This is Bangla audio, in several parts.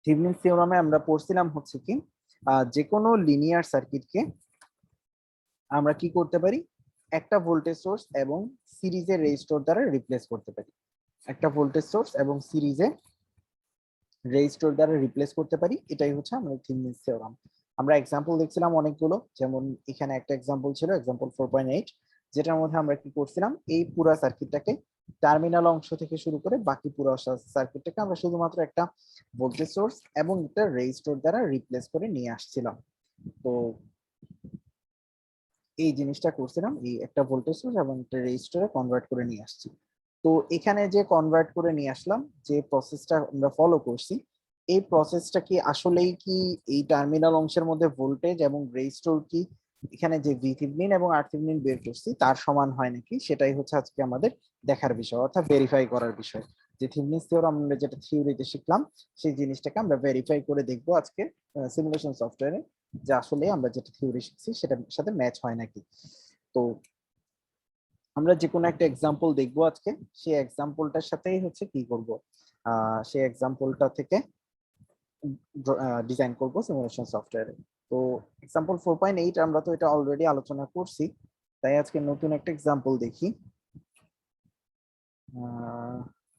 থেভেনিনস থিওরামে আমরা পড়ছিলাম হচ্ছে কি যে কোনো লিনিয়ার সার্কিটকে আমরা কি করতে পারি, একটা ভোল্টেজ সোর্স এবং সিরিজের রেজিস্টর দ্বারা রিপ্লেস করতে পারি। একটা ভোল্টেজ সোর্স এবং সিরিজে রেজিস্টর দ্বারা রিপ্লেস করতে পারি, এটাই হচ্ছে আমাদের থেভেনিনস থিওরাম। আমরা এক্সাম্পল দেখছিলাম অনেকগুলো, যেমন এখানে একটা এক্সাম্পল ছিল এক্সাম্পল 4.8, যেটার মধ্যে আমরা কি করছিলাম, এই পুরো সার্কিটটাকে টার্মিনাল অংশ থেকে শুরু করে বাকি পুরো সার্কিটটাকে আমরা শুধুমাত্র একটা ভোল্টেজ সোর্স এবং একটা রেজিস্টর দ্বারা রিপ্লেস করে নিয়ে আসছিলাম। তো এই জিনিসটা করছিলাম, এই একটা ভোল্টেজ সোর্স এবং একটা রেজিস্টরে কনভার্ট করে নিয়ে আসছি। তো এখানে যে কনভার্ট করে নিয়ে আসলাম, যে প্রসেসটা আমরা ফলো করছি, এই প্রসেসটা কি আসলেই কি এই টার্মিনাল অংশের মধ্যে ভোল্টেজ এবং রেজিস্টর কি এখানে যে ভি থেভেনিন এবং আর থেভেনিন বের করছি তার সমান হয় নাকি, সেটাই হচ্ছে আজকে আমাদের দেখার বিষয়, অর্থাৎ ভেরিফাই করার বিষয়। যে থেভেনিনস থিওরাম আমরা যেটা থিওরিতে শিখলাম, সেই জিনিসটাকে আমরা ভেরিফাই করে দেখবো আজকে সিমুলেশন সফটওয়্যারে, যে আসলে আমরা যেটা থিওরি শিখছি সেটার সাথে ম্যাচ হয় নাকি। তো আমরা যে কোনো একটা এক্সাম্পল দেখবো আজকে, সেই এক্সাম্পলটার সাথেই হচ্ছে কি করব, সেই এক্সাম্পলটা থেকে ডিজাইন করব সিমুলেশন সফটওয়্যারে। তো এক্সাম্পল 4.8 আমরা তো এটা অলরেডি আলোচনা করছি, তাই আজকে নতুন একটা এক্সাম্পল দেখি।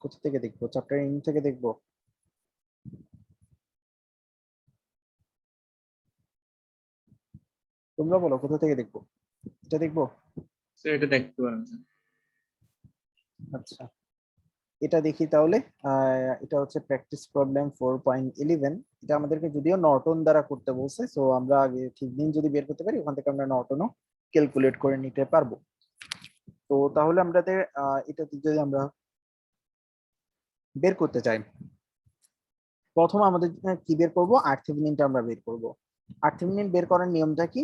কোথা থেকে দেখবো, চ্যাপ্টার ইন থেকে দেখবো? তোমরা বলো কোথা থেকে দেখবো, এটা দেখবো? এটা দেখতে পারেন। আচ্ছা, এটা দেখি তাহলে। এটা হচ্ছে প্র্যাকটিস প্রবলেম 4.11। এটা আমাদেরকে যদিও নর্টন দ্বারা করতে বলছে, সো আমরা আগে থেভেনিন যদি বের করতে পারি ওখান থেকে আমরা নর্টনও ক্যালকুলেট করে নিতে পারবো। তো তাহলে আমাদের এটা যদি আমরা বের করতে চাই, প্রথম আমাদের কি বের করব, আর থেভেনিনটা আমরা বের করব। আর থেভেনিন বের করার নিয়মটা কি,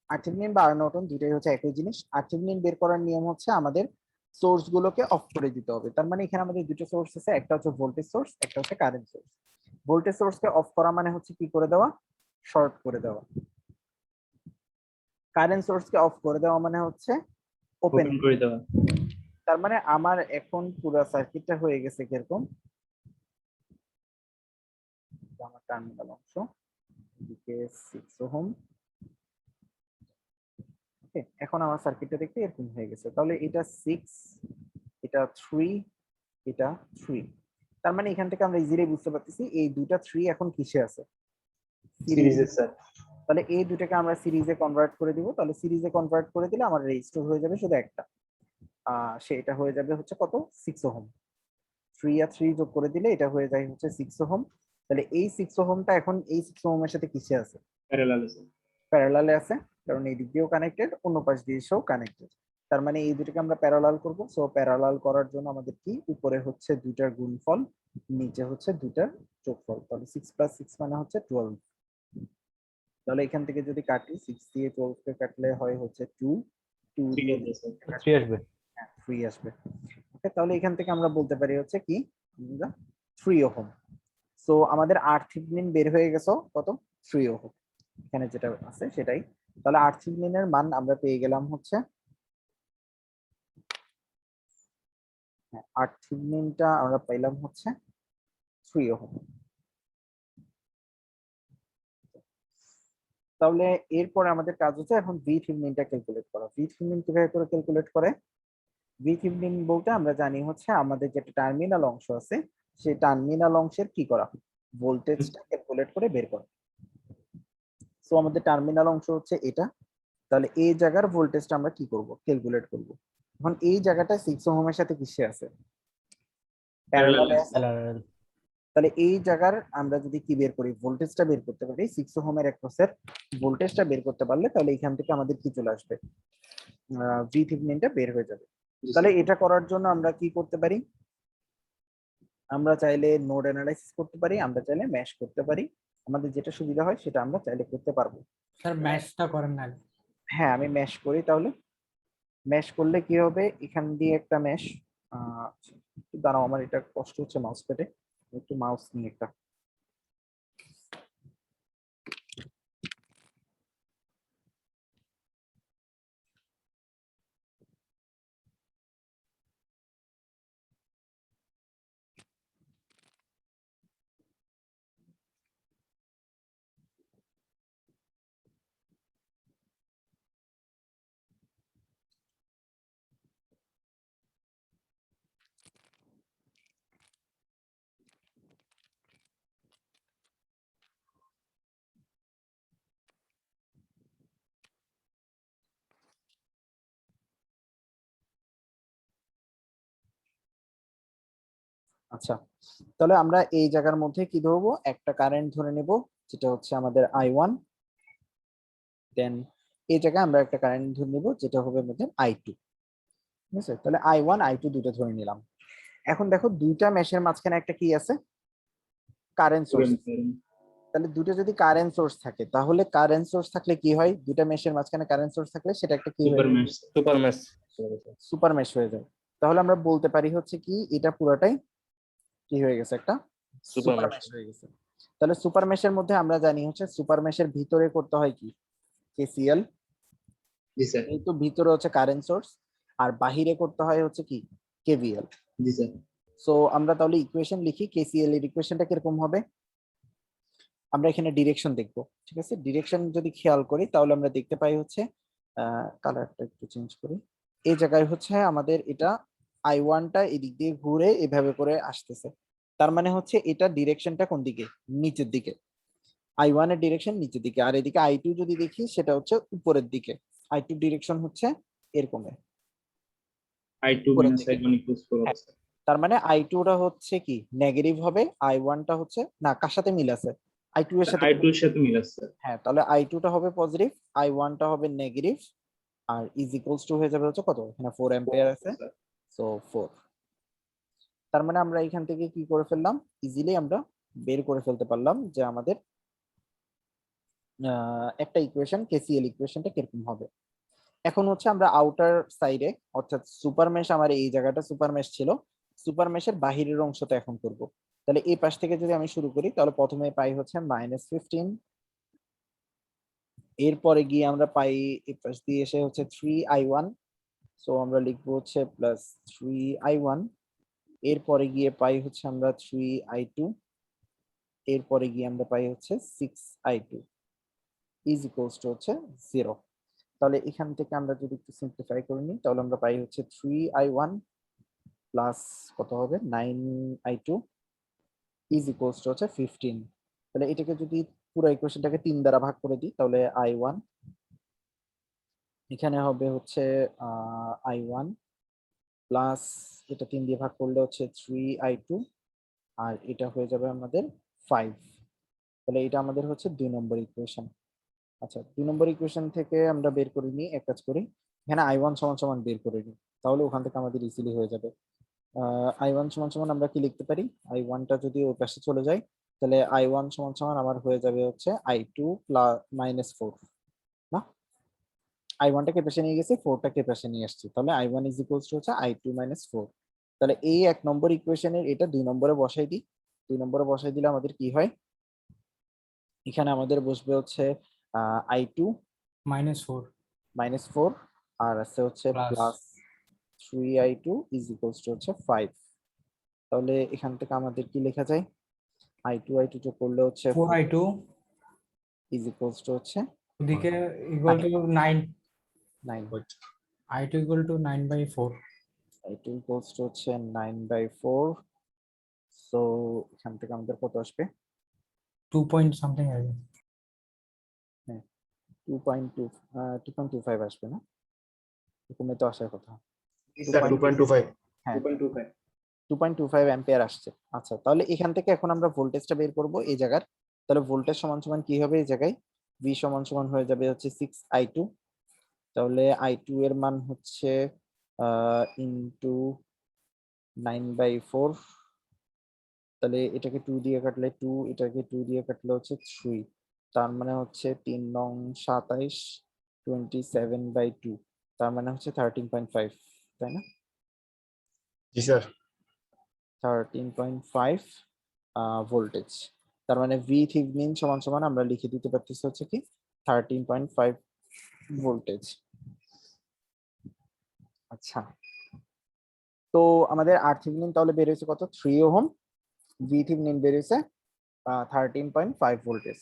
আর থেভেনিন বা আর নর্টন দুইটাই হচ্ছে একই জিনিস। আর থেভেনিন বের করার নিয়ম হচ্ছে আমাদের সোর্স গুলোকে অফ করে দিতে হবে। তার মানে এখানে আমাদের দুটো সোর্স আছে, একটা হচ্ছে ভোল্টেজ সোর্স, একটা হচ্ছে কারেন্ট সোর্স। ভোল্টেজ সোর্সকে অফ করা মানে হচ্ছে কি করে দেওয়া, শর্ট করে দেওয়া। কারেন্ট সোর্সকে অফ করে দেওয়া মানে হচ্ছে ওপেন করে দেওয়া। তার মানে আমার এখন পুরো সার্কিটটা হয়ে গেছে কিরকম, আমার টার্মিনাল অংশ এদিকে 6 ওহম। ওকে, এখন আমার সার্কিটটা দেখতে এরকম হয়ে গেছে। তাহলে এটা 6, এটা 3, এটা 3। তার মানে এখান থেকে আমরা ইজিলি বুঝতে পারতেছি এই দুইটা 3 এখন কিসে আছে, সিরিজে। সিরিজের স্যার। তাহলে এই দুটাকে আমরা সিরিজে কনভার্ট করে দিব। তাহলে সিরিজে কনভার্ট করে দিলে আমার রেজিস্টর হয়ে যাবে শুধু একটা, সেটা হয়ে যাবে হচ্ছে কত, 6 ওহম। 3 আর 3 যোগ করে দিলে এটা হয়ে যায় হচ্ছে 6 ওহম। তাহলে এই 6 ওহমটা এখন এই 6 ওহমের সাথে কিসে আছে, প্যারালাল আছে। প্যারালালে আছে, কারণ এই দিক দিয়েও কানেক্টেড, অন্য পাশ দিয়ে এসেও কানেক্টেড। তার মানে এই দুটোকে আমরা প্যারালাল করব। সো প্যারালাল করার জন্য আমাদের কি, উপরে হচ্ছে দুইটার গুণফল, নিচে হচ্ছে দুইটার যোগফল। তাহলে 6 + 6 মানে হচ্ছে 12। তাহলে এখান থেকে যদি কাটি 6 দিয়ে 12 কে কাটলে হয় হচ্ছে 2, 2 দিয়ে 3 আসবে। 3 আসবে। ওকে, তাহলে এখান থেকে আমরা বলতে পারি হচ্ছে কি, 3 ওহম। সো আমাদের আর থেভেনিন বের হয়ে গেছে কত, 3 ওহম, এখানে যেটা আছে সেটাই। তাহলে আর থেভেনিনের মান আমরা পেয়ে গেলাম হচ্ছে, আর থেভেনিনটা আমরা পাইলাম হচ্ছে 3 ওহম। তাহলে এরপরে আমাদের কাজ হচ্ছে এখন ভি থেভেনিনটা ক্যালকুলেট করা। ভি থেভেনিন কিভাবে করে ক্যালকুলেট করে, ভি থেভেনিন বলতে আমরা জানি হচ্ছে আমাদের যেটা টার্মিনাল অংশ আছে, সেই টার্মিনাল অংশের কি করা, ভোল্টেজটা ক্যালকুলেট করে বের করা। সো আমাদের টার্মিনাল অংশ হচ্ছে এটা। তাহলে এই জায়গার ভোল্টেজটা আমরা কি করব, ক্যালকুলেট করব। এখন এই জায়গাটা 6 ওহমের সাথে কিসে আছে, প্যারালালে আছে। তাহলে এই জায়গার আমরা যদি কি বের করি, ভোল্টেজটা বের করতে পারি, 6 ওহমের অ্যাক্রসের ভোল্টেজটা বের করতে পারলে তাহলে এখান থেকে আমাদের কি চলে আসবে, ভি থেভেনিনটা বের হয়ে যাবে। তাহলে এটা করার জন্য আমরা কি করতে পারি, আমরা চাইলে নোড অ্যানালাইসিস করতে পারি, আমরা চাইলে ম্যাশ করতে পারি, আমাদের যেটা সুবিধা হয় সেটা আমরা চাইলে করতে পারবো। স্যার ম্যাশটা করেন না। হ্যাঁ, আমি ম্যাশ করি। তাহলে ম্যাশ করলে কি হবে, এখান দিয়ে একটা ম্যাশ, দাঁড়াও আমার এটা কষ্ট হচ্ছে মাউস পেটে, একটু মাউস নিয়ে একটা, আচ্ছা, তাহলে আমরা এই জায়গার মধ্যে কি ধরবো, একটা কারেন্ট ধরে নেব যেটা হচ্ছে আমাদের I1, দেন এই জায়গায় আমরা একটা কারেন্ট ধরে নেব যেটা হবে আমাদের I2। ঠিক আছে, তাহলে I1 I2 দুটো ধরে নিলাম। এখন দেখো দুইটা মেশের মাঝখানে একটা কি আছে, কারেন্ট সোর্স। তাহলে দুটো যদি কারেন্ট সোর্স থাকে, তাহলে কারেন্ট সোর্স থাকলে কি হয়, দুটা মেশের মাঝখানে কারেন্ট সোর্স থাকলে সেটা একটা কি হয়ে super mash. Super match. Super mesh হয়ে যায়। তাহলে আমরা বলতে পারি হচ্ছে কি এটা পুরোটাই কি হয়ে গেছে, একটা সুপার সুপার ম্যাচ। মেশ হয়ে গেছে। তাহলে সুপার মেশের মধ্যে আমরা জানি হচ্ছে সুপার মেশের ভিতরে করতে হয় কি, KCL, জি স্যার। এই তো ভিতরে হচ্ছে কারেন্ট সোর্স, আর বাহিরে করতে হয় হচ্ছে কি KVL। জি স্যার। সো আমরা তাহলে ইকুয়েশন লিখি, KCL এর ইকুয়েশনটা কিরকম হবে, আমরা এখানে ডিরেকশন দেখবো। ঠিক আছে, ডিরেকশন যদি খেয়াল করি তাহলে আমরা দেখতে পাই হচ্ছে কালারটা একটু চেঞ্জ করি, এই জায়গায় হচ্ছে আমাদের এটা I1টা এদিক দিয়ে ঘুরে এভাবে করে আসতেছে। তার মানে হচ্ছে এটা ডিরেকশনটা কোন দিকে, নিচের দিকে। I1 এর ডিরেকশন নিচের দিকে, আর এদিকে I2 যদি দেখি সেটা হচ্ছে উপরের দিকে। I2 ডিরেকশন হচ্ছে এরকমের, I2 উপরের minus দিকে। I1 equals 4 হ্যাঁ, হবে স্যার। তার মানে I2টা হচ্ছে কি নেগেটিভ হবে, I1টা হচ্ছে না, কার সাথে মিল আছে, I2 এর সাথে। I2 এর সাথে মিল আছে স্যার। হ্যাঁ, তাহলে I2টা হবে পজিটিভ, I1টা হবে নেগেটিভ, আর ইজ ইকুয়ালস টু হয়ে যাবে হচ্ছে কত, এখানে 4 অ্যাম্পিয়ার আছে, স্যার। সো 4। তার মানে আমরা এখান থেকে কি করে ফেললাম, ইজিলি আমরা বের করে ফেলতে পারলাম যে আমাদের একটা ইকুয়েশন, KCL ইকুয়েশনটা কিরকম হবে। এখন হচ্ছে আমরা আউটার সাইডে, অর্থাৎ সুপার মেশ, আমার এই জায়গাটা সুপার মেশ ছিল, সুপার মেশের বাহিরের অংশটা এখন করব। তাহলে এই পাশ থেকে যদি আমি শুরু করি তাহলে প্রথমে পাই হচ্ছে -15, এরপরে গিয়ে আমরা পাই এই পাশ দিয়ে এসে হচ্ছে 3I1, সো আমরা লিখবো হচ্ছে +3I1, এরপরে গিয়ে পাই হচ্ছে আমরা 3I2, এরপরে গিয়ে আমরা পাই হচ্ছে 6I2 ইজ ইকুয়ালস টু হচ্ছে 0। তাহলে এখান থেকে আমরা যদি একটু সিম্পলিফাই করে নিই তাহলে আমরা পাই হচ্ছে 3I1 প্লাস কত হবে 9I2 ইজ ইকুয়ালস টু হচ্ছে 15। তাহলে এটাকে যদি পুরো ইকুয়েশনটাকে 3 দ্বারা ভাগ করে দিই তাহলে I1 এখানে হবে হচ্ছে I1 প্লাস এটা 3 দিয়ে ভাগ করলে হচ্ছে 3I2, আর এটা হয়ে যাবে আমাদের 5। তাহলে এটা আমাদের হচ্ছে 2 নম্বর ইকুয়েশন। আচ্ছা, 2 নম্বর ইকুয়েশন থেকে আমরা বের করে নিই, এক কাজ করি, এখানে I1 সমান সমান বের করে নিই, তাহলে ওখান থেকে আমাদের ইজিলি হয়ে যাবে। I1 সমান সমান আমরা কি লিখতে পারি, I1টা যদি ওই পাশে চলে যায় তাহলে I1 সমান সমান আমার হয়ে যাবে হচ্ছে I2 -4, না, I1টাকে পাশে নিয়ে গেছি, 4টাকে পাশে নিয়ে আসছি, তাহলে I1 ইজ ইকুয়ালস টু হচ্ছে I2 -4। তাহলে এই 1 নম্বর ইকুয়েশনের এটা 2 নম্বরে বসাই দিই, 2 নম্বরে বসাই দিলে আমাদের কি হয়, এখানে আমাদের বসবে হচ্ছে I2 -4 -4, আর আছে হচ্ছে plus +3I2 is equals two হচ্ছে 5। তাহলে এখান থেকে আমাদের কি লেখা যায়, I2 যোগ করলে হচ্ছে 4I2 ইজ ইকুয়ালস টু হচ্ছে ওদিকে equal to 9, 9, I2 equal to 9/4, I2 equals to হচ্ছে 9/4। সো এখান থেকে আমাদের কত আসবে, 2 পয়েন্ট সামথিং আসবে। 2.25 আসবে না, এরকমই তো আসার কথা। জি স্যার 2.25। হ্যাঁ, 2.25। 2.25 অ্যাম্পিয়ার আসছে। আচ্ছা, তাহলে এখান থেকে এখন আমরা ভোল্টেজটা বের করব এই জায়গার। তাহলে ভোল্টেজ সমান সমান কি হবে এই জায়গায়, V সমান সমান হয়ে যাবে হচ্ছে 6I2। তাহলে I2 এর মান হচ্ছে ইনটু 9/4, তাহলে এটাকে 2 দিয়ে কাটলে 2, এটাকে 2 দিয়ে কাটলে হচ্ছে 3, তার মানে হচ্ছে 3 নং 27, 27/2, তার মানে হচ্ছে 13.5, তাই না, জি স্যার। 13.5 ভোল্টেজ। তার মানে ভি থেভেনিন সমান সমান আমরা লিখে দিতে পারতেছি হচ্ছে কি 13.5 ভোল্টেজ। আচ্ছা, তো আমাদের আর থেভেনিন তাহলে বের হয়েছে কত, 3 ওহম, ভি থেভেনিন বের হয়েছে 13.5 ভোল্টেজ।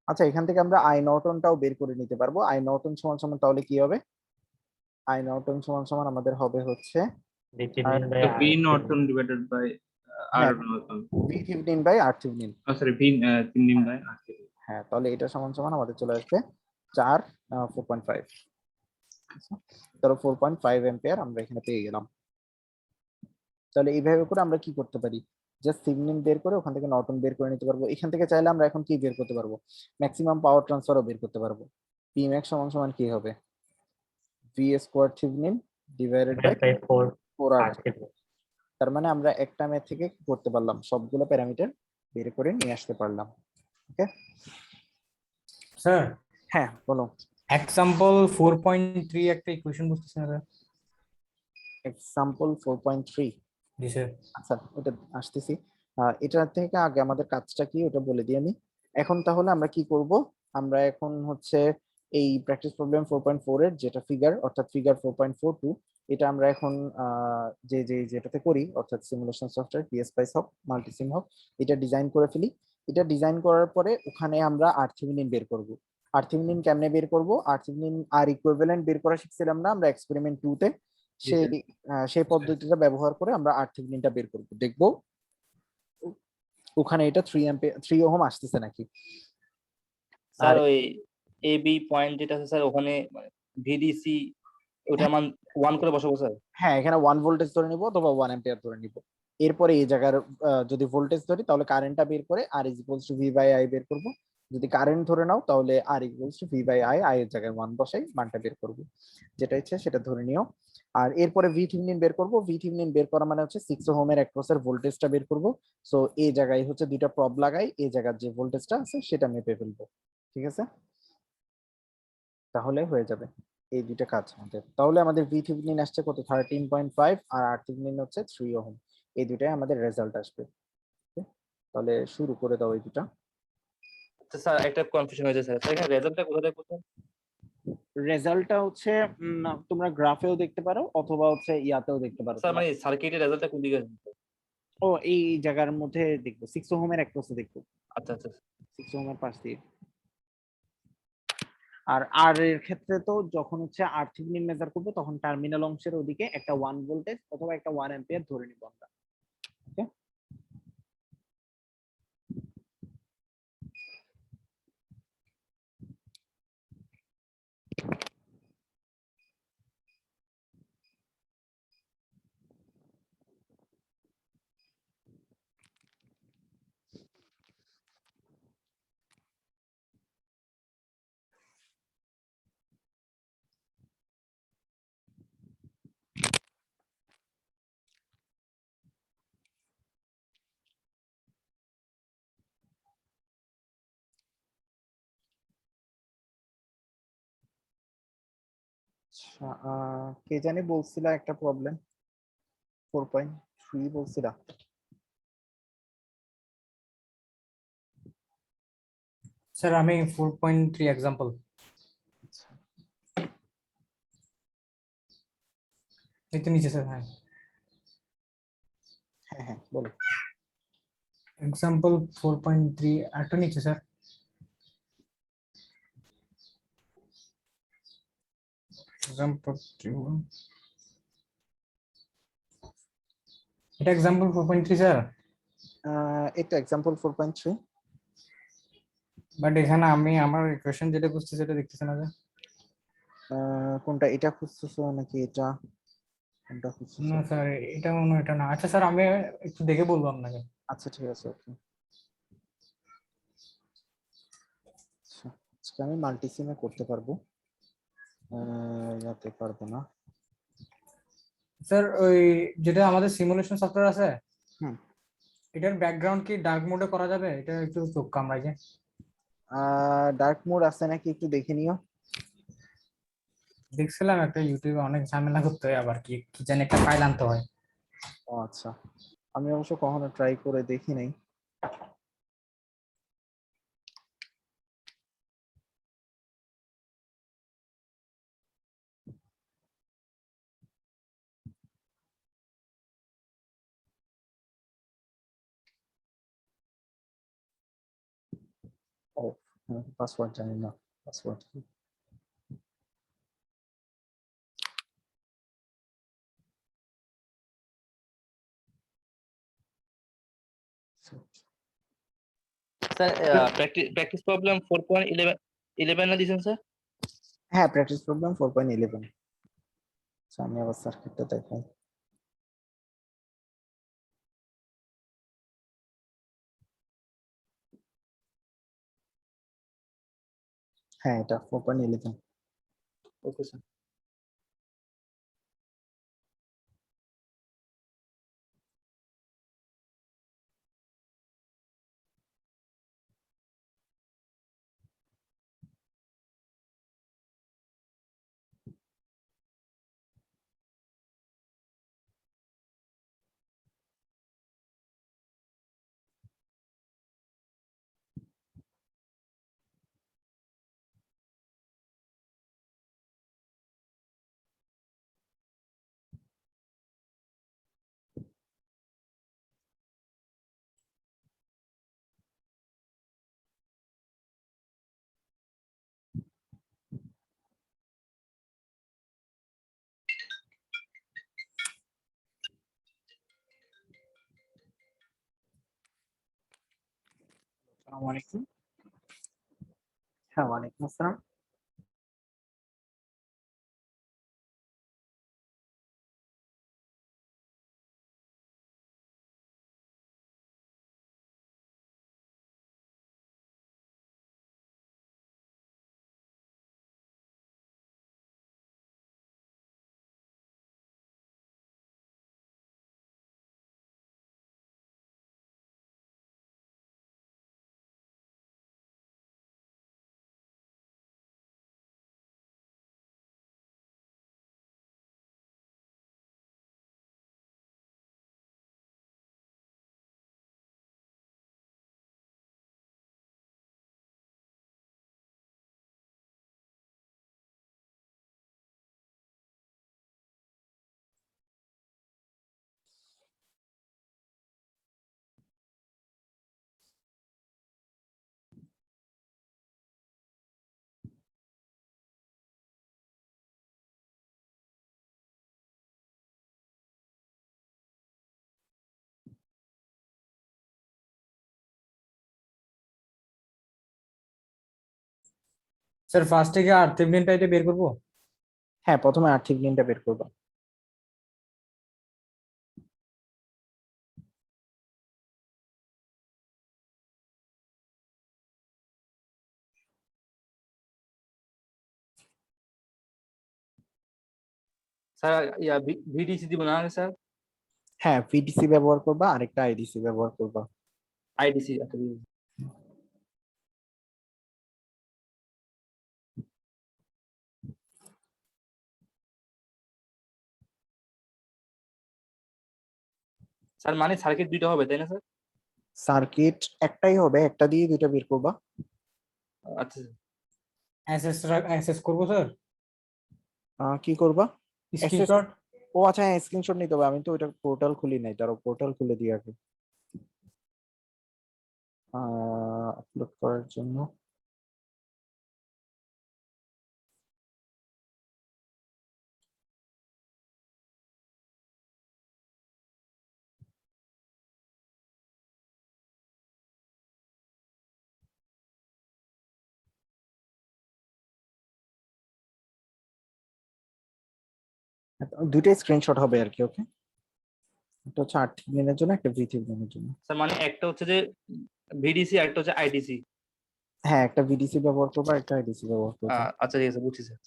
আচ্ছা, এখান থেকে আমরা আই নর্টনটাও বের করে নিতে পারবো। আই নর্টন সমান সমান তাহলে কি হবে, আই নর্টন সমান সমান আমাদের হবে হচ্ছে So V Norton divided by R Norton. V Thevenin by R Thevenin. Oh sorry, V Thevenin by R Thevenin. হ্যাঁ, তাহলে এটা সমান সমান আমাদের চলে আসবে 4.5, তাহলে 4.5 অ্যাম্পিয়ার আমরা এখানে পেয়ে গেলাম। তাহলে এইভাবে করে আমরা কি করতে পারি, জাস্ট থেভেনিন বের করে ওখান থেকে নর্টন বের করে নিতে পারবো। এখান থেকে চাইলে আমরা এখন কি বের করতে পারবো, ম্যাক্সিমাম পাওয়ার ট্রান্সফারও বের করতে পারবো। পি ম্যাক্স সমান সমান কি হবে, V square Thevenin divided by 4 R. তার মানে আমরা একটা ম্যাথ থেকে কি করতে পারলাম, সবগুলো প্যারামিটার বের করে নিয়ে আসতে পারলাম। ওকে স্যার হ্যাঁ বলো। এক্সাম্পল 4.3 একটা ইকুয়েশন বুঝতেছেন না স্যার? এক্সাম্পল 4.3, জি স্যার। আচ্ছা ওটা আসতেছি। এটা থেকে আগে আমাদের কাজটা কি ওটা বলে দিই আমি। এখন তাহলে আমরা কি করব, আমরা এখন হচ্ছে এই প্র্যাকটিস প্রবলেম 4.4 এর যেটা ফিগার, অর্থাৎ ফিগার 4.42, এটা আমরা এখন যেটাতে করি, অর্থাৎ সিমুলেশন সফটওয়্যার পিএসপাইস হোক মাল্টিসিম হোক, এটা ডিজাইন করে ফেলি। এটা ডিজাইন করার পরে ওখানে আমরা আরথেভেনিন বের করব। আরথেভেনিন কেমনে বের করব, আরথেভেনিন আর ইকুইভ্যালেন্ট বের করা শিখছিলাম না আমরা এক্সপেরিমেন্ট 2 তে, সেই সেই পদ্ধতিটা ব্যবহার করে আমরা আরথেভেনিনটা বের করব, দেখব ওখানে এটা 3 ওহম আসতেছে নাকি। স্যার ওই এ বি পয়েন্ট যেটা আছে স্যার ওখানে ভিডিসি ওটা মান 1 করে বসাবো স্যার? হ্যাঁ এখানে 1 ভোল্টেজ ধরে নিব অথবা 1 অ্যাম্পিয়ার ধরে নিব। এরপরে এই জায়গার যদি ভোল্টেজ ধরি তাহলে কারেন্টটা বের করে R is equals to V by I বের করব। যদি কারেন্ট ধরে নাও তাহলে R equals to V by I, I এর জায়গায় 1 বসাই মানটা বের করব, যেটা ইচ্ছে সেটা ধরে নিও। আর এরপরে ভি থেভেনিন বের করব। ভি থেভেনিন বের করা মানে হচ্ছে 6 ওহমের অ্যাক্রসের ভোল্টেজটা বের করব। সো এই জায়গায় হচ্ছে দুইটা প্রব লাগাই, এই জায়গার যে ভোল্টেজটা আছে সেটা মেপে ফেলবো, ঠিক আছে? তাহলে হয়ে যাবে এই দুইটা কাজ আমাদের। তাহলে আমাদের ভি থেভেনিন আসছে কত, 13.5, আর আর থেভেনিন হচ্ছে 3 ওহম। এই দুটাই আমাদের রেজাল্ট আসবে। Okay? তাহলে শুরু করে দাও এই দুটা। আচ্ছা স্যার একটা কনফিউশন হয়েছে স্যার, এখানে রেজাল্টটা কোথা থেকে করতে? রেজাল্টটা হচ্ছে তোমরা গ্রাফেও দেখতে পারো অথবা হচ্ছে ইয়াতেও দেখতে পারো। স্যার মানে সার্কিটের রেজাল্টটা কোন দিকে আছে? ও এই জায়গার মধ্যে দেখবো 6 ওহমের অ্যাক্রসে দেখবো, আচ্ছা আচ্ছা 6 ওহমের পাশ দিয়ে। আর আর এর ক্ষেত্রে তো যখন হচ্ছে আর থেভেনিন মেজার করবো তখন টার্মিনাল অংশের ওদিকে একটা 1 ভোল্টেজ অথবা একটা 1 অ্যাম্পিয়ার ধরে নিব আমরা। ওকে আচ্ছা, কে জানি বলছিল একটা প্রবলেম 4.3 বলছিল। স্যার আমি 4.3 এক্সাম্পল, এই তো নিচে স্যার। হ্যাঁ হ্যাঁ হ্যাঁ বলো। এক্সাম্পল 4.3 একটা নিচে স্যার। এক্সাম্পল এটা এক্সাম্পল 4.3 স্যার। এটা এক্সাম্পল 4.3, বাট এখানে আমি আমার ইকুয়েশন যেটা বুঝছি সেটা দেখতেছি না যে। কোনটা, এটা খুঁজতেছো নাকি এটা, কোনটা খুঁজতেছো? না স্যার এটা মনে হয় এটা না। আচ্ছা স্যার আমি একটু দেখে বলবো আপনাকে। আচ্ছা ঠিক আছে ওকে। আচ্ছা আজকে আমি মাল্টিসিমে করতে পারবো, যাতে পারবো না। স্যার ওই যেটা আমাদের সিমুলেশন সফটওয়্যার আছে, হুম। এটার ব্যাকগ্রাউন্ড কি ডার্ক মোডে করা যাবে? এটা একটু চোখ কামড়ায় যে। ডার্ক মোড আছে নাকি একটু দেখে নিও। দেখছিলাম একটা ইউটিউবে, অনেক ঝামেলা করতে হয়, আবার কি কি জানি একটা ফাইল আনতে হয়। ও আচ্ছা, আমি অবশ্য কখনো ট্রাই করে দেখি নাই। ও পাসওয়ার্ড জানি না, পাসওয়ার্ড কি? স্যার প্র্যাকটিস প্রবলেম 4.11 না দিয়েছেন স্যার? হ্যাঁ প্র্যাকটিস প্রবলেম 4.11। আচ্ছা আমি আবার সার্কিটটা দেখাই। হ্যাঁ এটা 4.11। Okay sir. আসসালামু আলাইকুম। হ্যাঁ ওয়ালাইকুম আসসালাম। স্যার ফার্স্ট থেকে আর্থিভেনটা এটা বের করবো। হ্যাঁ প্রথমে আর্থিক দিনটা বের করবা। স্যার ইয়া ভিডিসি দিব না স্যার? হ্যাঁ ভিডিসি ব্যবহার করবা, আরেকটা আইডিসি ব্যবহার করবা। আইডিসি আচ্ছা। স্যার মানে সার্কিট দুইটা হবে তাই না স্যার? সার্কিট একটাই হবে, একটা দিয়ে দুইটা বের করবা। আচ্ছা স্যার। অ্যাসেস অ্যাসেস করবো স্যার, কি করবা? স্ক্রিনশট। ও আচ্ছা হ্যাঁ স্ক্রিনশট নিতে হবে, আমি তো ওইটা পোর্টাল খুলি নাই, তারও পোর্টাল খুলে দিয়ে আগে আপলোড করার জন্য। দুইটাই স্ক্রিনশট হবে আর কি। ওকে, এটা হচ্ছে আর্থিক দিনের জন্য, একটা ভিথিক দিনের জন্য। স্যার মানে একটা হচ্ছে যে ভিডিসি আর একটা হচ্ছে আইডিসি। হ্যাঁ একটা ভিডিসি ব্যবহার করবা, একটা আইডিসি ব্যবহার করবা। আচ্ছা ঠিক আছে বুঝছি স্যার।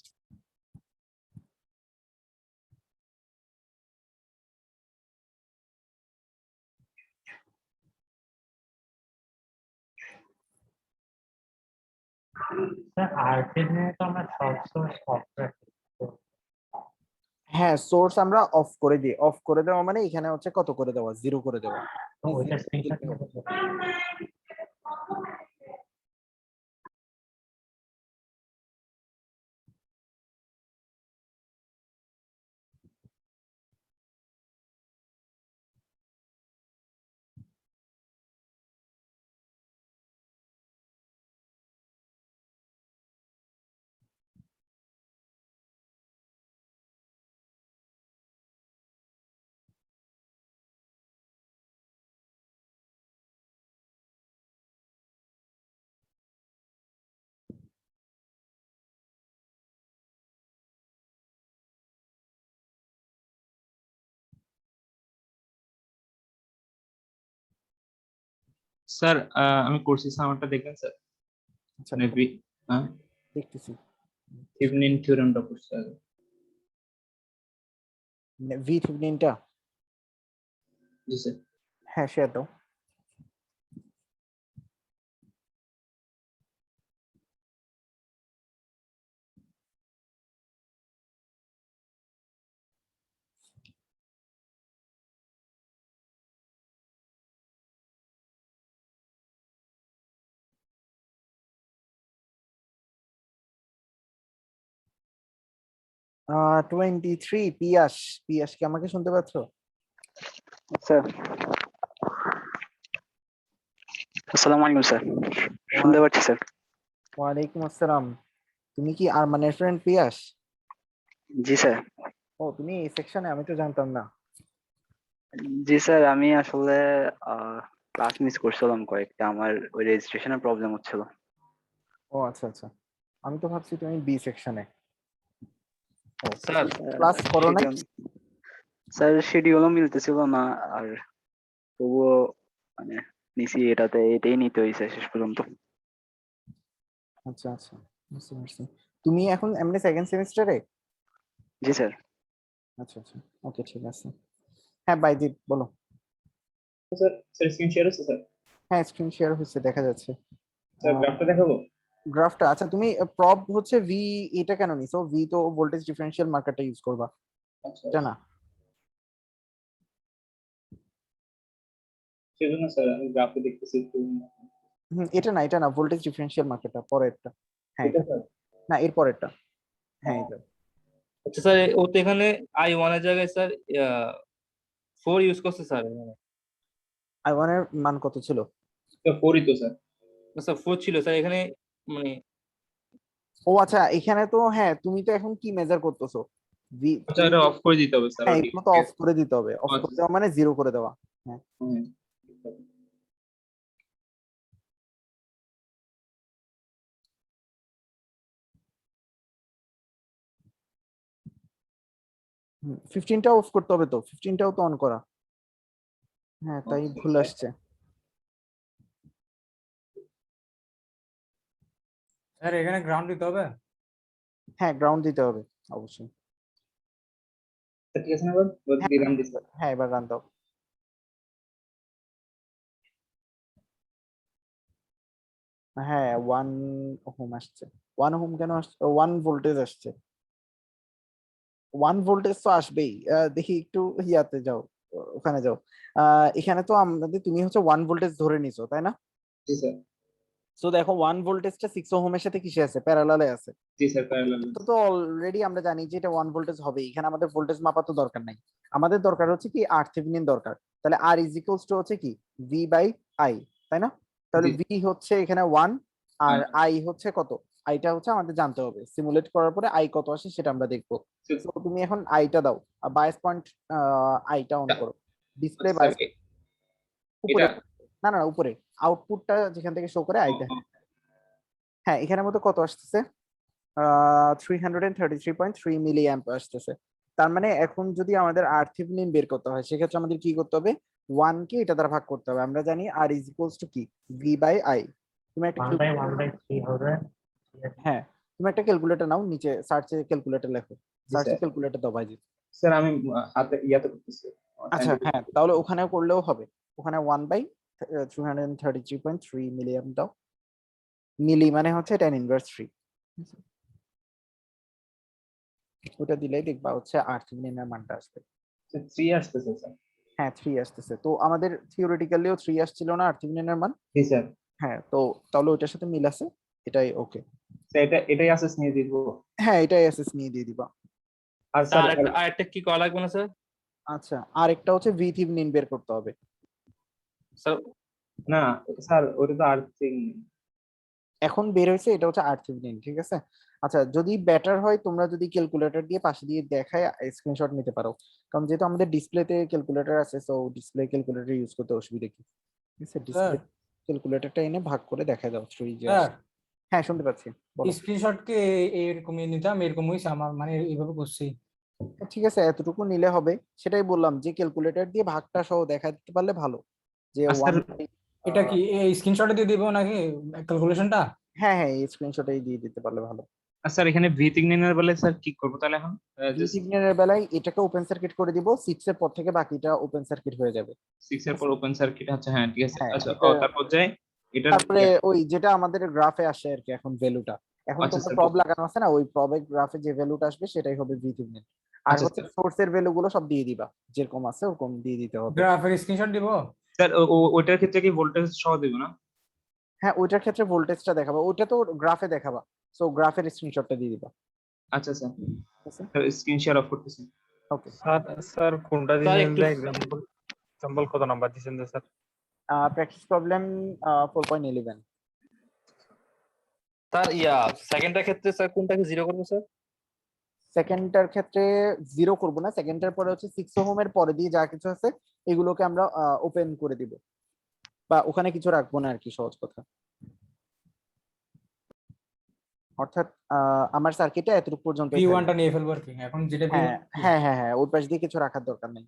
স্যার আর্টিনে তো আমরা শর্ট সোর্স অফ রাখি, তো হ্যাঁ সোর্স আমরা অফ করে দিই, অফ করে দেওয়া মানে এখানে হচ্ছে কত করে দেওয়া, 0 করে দেওয়া। ওইটা স্ক্রিনশট Zero নিতে হবে। স্যার আমি করছি, আমারটা দেখবেন স্যার? আচ্ছা মানে হ্যাঁ দেখতেছি থিভনিন থিওরেমটা পড়ছে আগে। ভি থিভনিনটা। জি স্যার। হ্যাঁ শেয়ার দাও। আহ 23 পিয়াস। পিয়াস কি আমাকে শুনতে পাচ্ছ? স্যার আসসালামু আলাইকুম স্যার, শুনতে পাচ্ছি স্যার। ওয়ালাইকুম আসসালাম। তুমি কি আরমানের ফ্রেন্ড পিয়াস? জি স্যার। ও তুমি এই সেকশনে, আমি তো জানতাম না। জি স্যার, আমি আসলে ক্লাস মিস করছিলাম কয়েকটা, আমার ওই রেজিস্ট্রেশনের প্রবলেম হচ্ছিল। ও আচ্ছা আচ্ছা, আমি তো ভাবছি তুমি বি সেকশনে। ও স্যার ক্লাস করো নাই? স্যার শিডিউলও মিলতেছিল না, আর তবুও মানে নিছি, এটাই নিতে হয়েছে শেষ পর্যন্ত। আচ্ছা আচ্ছা, বুঝতে পারছি। তুমি এখন এমনি সেকেন্ড সেমিস্টারে? জি স্যার। আচ্ছা আচ্ছা, ওকে ঠিক আছে। হ্যাঁ বাইজিৎ বলো। স্যার স্যার স্ক্রিন শেয়ার হচ্ছে স্যার। হ্যাঁ স্ক্রিন শেয়ার হচ্ছে, দেখা যাচ্ছে। স্যার গ্রাফটা দেখাবো? গ্রাফটা আচ্ছা, তুমি প্রব হচ্ছে ভি, এটা কেন নিছো? ভি তো ভোল্টেজ ডিফারেন্সিয়াল মার্কারটা ইউজ করবা, আচ্ছা এটা না? সেজন্য স্যার আমি গ্রাফে দেখতেছি একটু। এটা না, এটা না, ভোল্টেজ ডিফারেন্সিয়াল মার্কারটা পরেরটা। হ্যাঁ এটা এটা। স্যার। না এর পরেরটা। হ্যাঁ এটা। আচ্ছা স্যার, ও তো এখানে I1 এর জায়গায় স্যার 4 ইউজ করছে স্যার। I1 এর মান কত ছিল? স্যার 4ই তো স্যার। স্যার 4 ছিল স্যার এখানে, মানে ও আচ্ছা, এখানে তো হ্যাঁ, তুমি তো এখন কি মেজার করতেছো? ভি। আচ্ছা এটা অফ করে দিতে হবে স্যার। হ্যাঁ এগুলো তো অফ করে দিতে হবে, অফ করে দেওয়া মানে জিরো করে দেওয়া। হ্যাঁ হ্যাঁ। 15টা অফ করতে হবে, তো 15টাও তো অন করা। হ্যাঁ তাই ভুল আসছে। স্যার এখানে গ্রাউন্ড দিতে হবে? হ্যাঁ গ্রাউন্ড দিতে হবে অবশ্যই। স্যার ঠিক আছে না? এবার হ্যাঁ দিলাম দিস। হ্যাঁ এবার রান দাও। হ্যাঁ 1 ওহম আসছে। 1 ওহম কেন আসছে? 1 ভোল্টেজ আসছে। 1 ভোল্টেজ তো আসবেই। দেখি একটু ইয়াতে যাও, ওখানে যাও। এখানে তো আমাদের, তুমি হচ্ছে 1 ভোল্টেজ ধরে নিছো তাই না? জি স্যার। তো দেখো 1 ভোল্টেজটা 6 ওহমের সাথে কিসে আছে? প্যারালালে আছে। জি স্যার প্যারালাল। তো তো অলরেডি আমরা জানি যে এটা 1 ভোল্টেজ হবে, এখানে আমাদের ভোল্টেজ মাপা তো দরকার নাই। আমাদের দরকার হচ্ছে কি RThevenin দরকার। তাহলে R ইজ ইকুয়ালস টু হচ্ছে কি V বাই I, তাই না? তাহলে V হচ্ছে এখানে 1, আর I হচ্ছে কত? আইটা হচ্ছে আমাদের জানতে হবে, সিমুলেট করার পরে I কত আসে সেটা আমরা দেখবো। তো তুমি এখন আইটা দাও, বায়াস পয়েন্ট আইটা অন করো। ডিসপ্লে বায়াস উপরে। না না উপরে, আউটপুটটা যেখান থেকে শো করে আইটা। হ্যাঁ এখানের মধ্যে কত আসতেছে? 333.3 মিলি অ্যাম্প আসতেছে। তার মানে এখন যদি আমাদের RThevenin বের করতে হয়, সেক্ষেত্রে আমাদের কি করতে হবে? 1 কে এটা দ্বারা ভাগ করতে হবে। আমরা জানি R ইজ ইকুয়ালস টু কি V বাই I। তুমি একটা 1/1/3 হবে। হ্যাঁ তুমি একটা ক্যালকুলেটর নাও, নিচে সার্চে ক্যালকুলেটর লেখো, সার্চে ক্যালকুলেটর দাও ভাইজি। স্যার আমি হাতে ইয়াতে করতেছি। আচ্ছা হ্যাঁ, তাহলে ওখানে করলেও হবে। ওখানে 1/333.3 মিলি অ্যাম্প দাও। মিলি মানে হচ্ছে 10 ইনভার্স 3। ওটা দিলেই দেখবা হচ্ছে RThevenin এর মানটা আসবে। 3 আসতেছে স্যার। হ্যাঁ 3 আসতেছে। তো আমাদের থিওরিটিক্যালিও 3 আসছিল না RThevenin এর মান? জি স্যার। হ্যাঁ তো তাহলে ওইটার সাথে মিল আছে, এটাই ওকে। স্যার এটাই অ্যাসেস নিয়ে দিব। হ্যাঁ এটাই অ্যাসেস নিয়ে দিয়ে দিবা। আর স্যার স্যার আরেকটা কি করা লাগবে না স্যার? আচ্ছা আরেকটা হচ্ছে VThevenin বের করতে হবে। স্যার না স্যার ওটা তো আর্থিং। এখন বের হয়েছে, এটা হচ্ছে RThevenin, ঠিক আছে? আচ্ছা যদি বেটার হয়, তোমরা যদি ক্যালকুলেটর দিয়ে পাশে দিয়ে দেখায় স্ক্রিনশট নিতে পারো, কারণ যেহেতু আমাদের ডিসপ্লেতে ক্যালকুলেটর আছে, সো ডিসপ্লে ক্যালকুলেটর ইউজ করতে অসুবিধা কি? ঠিক আছে, ডিসপ্লে ক্যালকুলেটরটা এনে ভাগ করে দেখা দাও 3 যে স্যার হ্যাঁ শুনতে পাচ্ছি, বলো। স্ক্রিনশট কে এরকমই নিতাম, এরকম হইছে আমার, মানে এইভাবে করছি। ঠিক আছে এতটুকু নিলে হবে, সেটাই বললাম যে ক্যালকুলেটর দিয়ে ভাগটা সহ দেখা দিতে পারলে ভালো, যে স্যার 1 এটা কি এই স্ক্রিনশটে দিয়ে দিব নাকি ক্যালকুলেশনটা? হ্যাঁ হ্যাঁ, এই স্ক্রিনশটেই দিয়ে দিতে পারলে ভালো। আর স্যার এখানে ভি সিগন্যালের বেলায় স্যার কি করবো তাহলে এখন? ভি সিগন্যালের বেলায় এটাকে ওপেন সার্কিট করে দিব, 6 এর পর থেকে বাকিটা ওপেন সার্কিট হয়ে যাবে। 6 এর পর ওপেন সার্কিট, আচ্ছা হ্যাঁ ঠিক আছে। হ্যাঁ, আচ্ছা এটা তারপর যাই এটার তারপরে ওই যেটা আমাদের গ্রাফে আসে আর কি এখন ভ্যালুটা, এখন আচ্ছা তোমার স্যার প্রব লাগানো আছে না, ওই প্রবের গ্রাফে যে ভ্যালুটা আসবে সেটাই হবে ভি সিগন্যাল। আর আচ্ছা হচ্ছে স্যার। সোর্সের ভ্যালু গুলো সব দিয়ে দিবা, যেরকম আছে ওরকম দিয়ে দিতে হবে। গ্রাফের স্ক্রিনশট দিব। স্যার ওইটার ক্ষেত্রে কি ভোল্টেজ সহ দিব না? হ্যাঁ, ওইটার ক্ষেত্রে ভোল্টেজটা দেখাবা, ওইটা তো গ্রাফে দেখাবা, সো গ্রাফের স্ক্রিনশটটা দিয়ে দিবা। আচ্ছা স্যার, ঠিক আছে, স্ক্রিন শেয়ার অফ করতেছি। ওকে। স্যার স্যার কোনটা স্যার দিয়েছেন একটু যে এক্সাম্পল কত নাম্বার দিয়েছেন যে স্যার? Practice problem 4.11। স্যার সেকেন্ডের ক্ষেত্রে স্যার কোনটাকে জিরো করবো স্যার? সেকেন্ডটার ক্ষেত্রে জিরো করব না, সেকেন্ডটার পরে হচ্ছে 6 ওহমের পরে দিয়ে যা কিছু আছে এগুলোকে আমরা ওপেন করে দিব, বা ওখানে কিছু রাখবো না আর কি, সহজ কথা। অর্থাৎ আমার সার্কিটে এতটুকু পর্যন্ত। পি ওয়ানটা নিয়ে ফেলবো আর কি এখন যেটা হ্যাঁ হ্যাঁ হ্যাঁ হ্যাঁ, ওই পাশ দিয়ে কিছু রাখার দরকার নেই।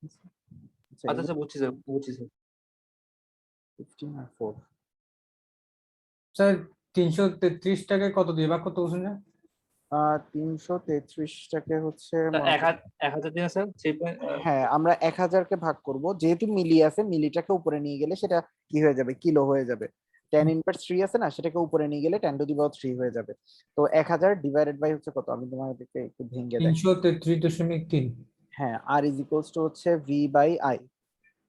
আচ্ছা, আচ্ছা আচ্ছা, বুঝছি স্যার বুঝছি স্যার। 15 আর 4। স্যার 333 টাকায় কত দিয়ে ভাগ করতে বলছেন না? 333টাকে হচ্ছে স্যার 1000 দিন স্যার 3. হ্যাঁ, আমরা 1000কে ভাগ করব, যেহেতু মিলি আছে, মিলিটাকে উপরে নিয়ে গেলে সেটা কি হয়ে যাবে, কিলো হয়ে যাবে। tan ইনভার্স 3 আছে না, সেটাকে উপরে নিয়ে গেলে 10⁻³ হয়ে যাবে। তো 1000 ডিভাইডেড বাই হচ্ছে কত, আমি তোমাদেরকে একটু ভেঙে দেই। 333.3। হ্যাঁ, r ইজ ইকুয়ালস টু হচ্ছে v বাই i।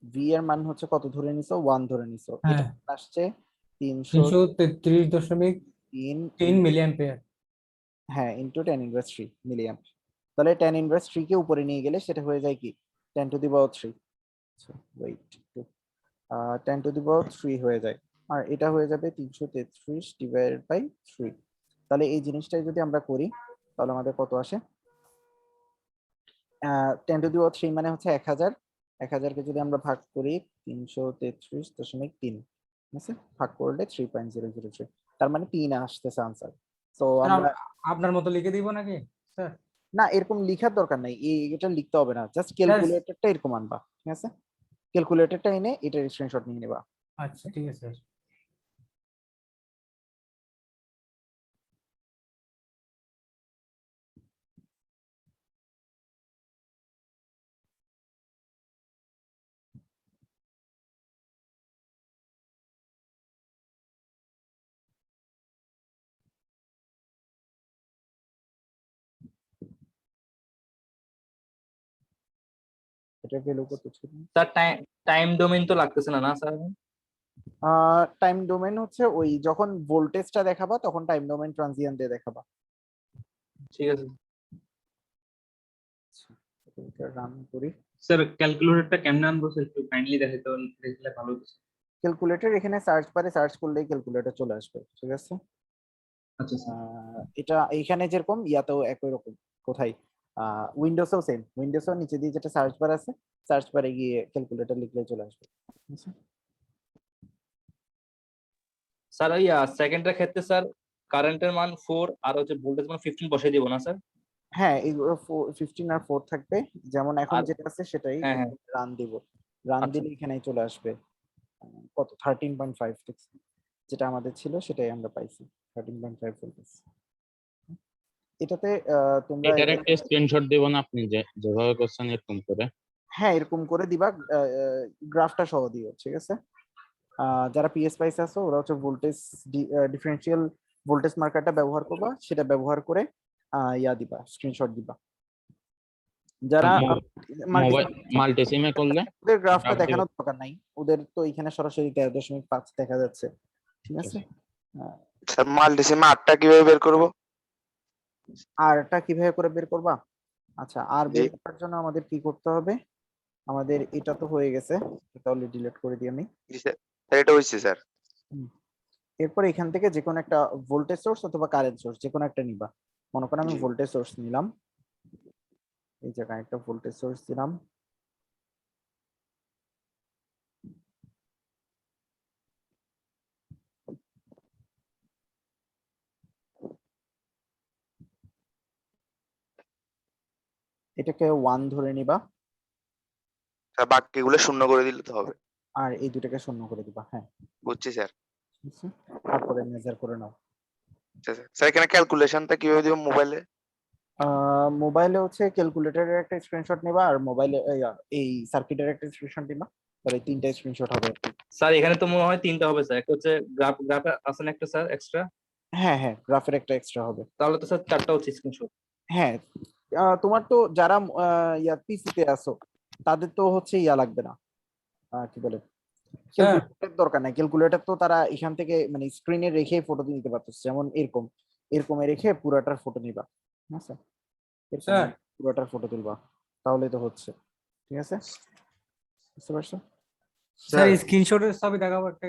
v এর মান হচ্ছে কত ধরে নিছো, 1 ধরে নিছো, এটা হ্যাঁ আসছে 303 333.3 মিলিঅ্যাম্পিয়ার। হ্যাঁ, ইনটু tan−3 মিলিঅ্যাম্প। তাহলে tan−3 কে উপরে নিয়ে গেলে সেটা হয়ে যায় কি 10⁻³ ওয়েট, 10⁻³ হয়ে যায়, আর এটা হয়ে যাবে 333 ডিভাইডেড বাই 3। তাহলে এই জিনিসটাই যদি আমরা করি তাহলে আমাদের কত আসে, 10⁻³ মানে হচ্ছে 1000, 1000কে যদি আমরা ভাগ করি 333.3, ঠিক আছে, ভাগ করলে 3.003, তার মানে 3 আসতেছে আনসার। তো আমরা আপনার মতো লিখে দিব নাকি স্যার? না, এরকম লিখার দরকার নাই, এটা লিখতে হবে না, জাস্ট ক্যালকুলেটরটা এরকম আনবা, ঠিক আছে, ক্যালকুলেটরটা এনে এটার স্ক্রিনশট নিয়ে নেবা। আচ্ছা ঠিক আছে স্যার। এটা ভ্যালু কত ছিল, স্যার টাইম ডোমেইন তো লাগতেছে না না স্যার? টাইম ডোমেন হচ্ছে ওই যখন ভোল্টেজটা দেখাবা তখন টাইম ডোমেন ট্রানজিয়েন্ট দিয়ে দেখাবা। ঠিক আছে এটা রান করি। স্যার ক্যালকুলেটরটা কেমনে আনবো স্যার, একটু কাইন্ডলি দেখাইতে দেখলে ভালো হতো। ক্যালকুলেটর এখানে সার্চ বারে সার্চ করলেই ক্যালকুলেটর চলে আসবে, ঠিক আছে। আচ্ছা স্যার। এটা এইখানে যেরকম ইয়াতেও একই রকম, কোথায় উইন্ডোজেও সেম, উইন্ডোজেও নিচে দিয়ে যেটা সার্চ বার আছে, সার্চ বারে গিয়ে ক্যালকুলেটর লিখলে চলে আসবে, ঠিক আছে? স্যার সেকেন্ডের ক্ষেত্রে স্যার কারেন্টের মান 4 আর হচ্ছে ভোল্টেজ মান 15 বসাই দিব না স্যার? হ্যাঁ, এইগুলো 15 আর 4 থাকবে, যেমন এখন আর যেটা আছে সেটাই হ্যাঁ হ্যাঁ রান দিব, রান আচ্ছা দিলে এখানেই চলে আসবে। কত 13.5, ঠিক আছে? যেটা আমাদের ছিল সেটাই আমরা পাইছি, 13.5 ভোল্টেজ। এটাতে তোমরা এটার একটা স্ক্রিনশট দেব না আপনি যেভাবে করছেন এরকম করে? হ্যাঁ, এরকম করে দিবা, গ্রাফটা সহ দিও, ঠিক আছে। যারা পিএস পাইস আছো ওরা হচ্ছে ভোল্টেজ ডিফারেন্সিয়াল ভোল্টেজ মার্কারটা ব্যবহার করবা, সেটা ব্যবহার করে ইয়া দিবা, স্ক্রিনশট দিবা। যারা মোবাইল মাল্টিসিমে করলে ওদের গ্রাফটা গ্রাফ দিবে। দেখানোর দরকার নাই, ওদের তো এখানে সরাসরি 13.5 দেখা যাচ্ছে, ঠিক আছে। স্যার মাল্টিসিমে 8টা কিভাবে বের করব? আরটা কিভাবে করে বের করবা? আচ্ছা, আর জি বের করার জন্য আমাদের কি করতে হবে, আমাদের এটা তো হয়ে গেছে, এটা অলরেডি ডিলিট করে দিই আমি। জি স্যার, এটা হইছে স্যার। এরপর এখান থেকে যে কোনো একটা ভোল্টেজ সোর্স অথবা কারেন্ট সোর্স যে কোনো একটা নিবা। মনে করো আমি জি। ভোল্টেজ সোর্স নিলাম, এই জায়গায় একটা ভোল্টেজ সোর্স দিলাম, এটাকে 1 ধরে নিবা, স্যার বাকিগুলো শূন্য করে দিলে তো হবে। আর এই দুটাকে শূন্য করে দিবা। হ্যাঁ, বুঝছি স্যার। বুঝছো? তারপরে মেজার করে নাও। স্যার এখানে ক্যালকুলেশনটা কিভাবে দিব মোবাইলে? মোবাইলে হচ্ছে ক্যালকুলেটরের একটা স্ক্রিনশট নিবা আর মোবাইলে এই সার্কিটের একটা স্ক্রিনশট নিবা, তাহলে 3টা স্ক্রিনশট হবে আর কি। স্যার এখানে তো মনে হয় 3টা হবে স্যার, একটা হচ্ছে গ্রাফ আছে না একটা স্যার এক্সট্রা, হ্যাঁ হ্যাঁ, গ্রাফের একটা এক্সট্রা হবে। তাহলে তো স্যার 4টা হচ্ছে স্ক্রিনশট। হ্যাঁ, তোমার তো যারা পিসিতে আছো তাদের তো হচ্ছে লাগবে না, কি বলে, স্যার ক্যালকুলেটর দরকার নাই। ক্যালকুলেটর তো তারা এখান থেকে মানে স্ক্রিনে রেখে ফটো নিতে পারতেছে, যেমন এরকম এরকমে রেখে পুরাটার ফটো নিবা, ঠিক আছে, এরকম স্যার পুরাটার ফটো তুলবা, তাহলে তো হচ্ছে। ঠিক আছে, বুঝতে পারছো? স্যার স্ক্রিনশটের ছবি দেখাবো একটা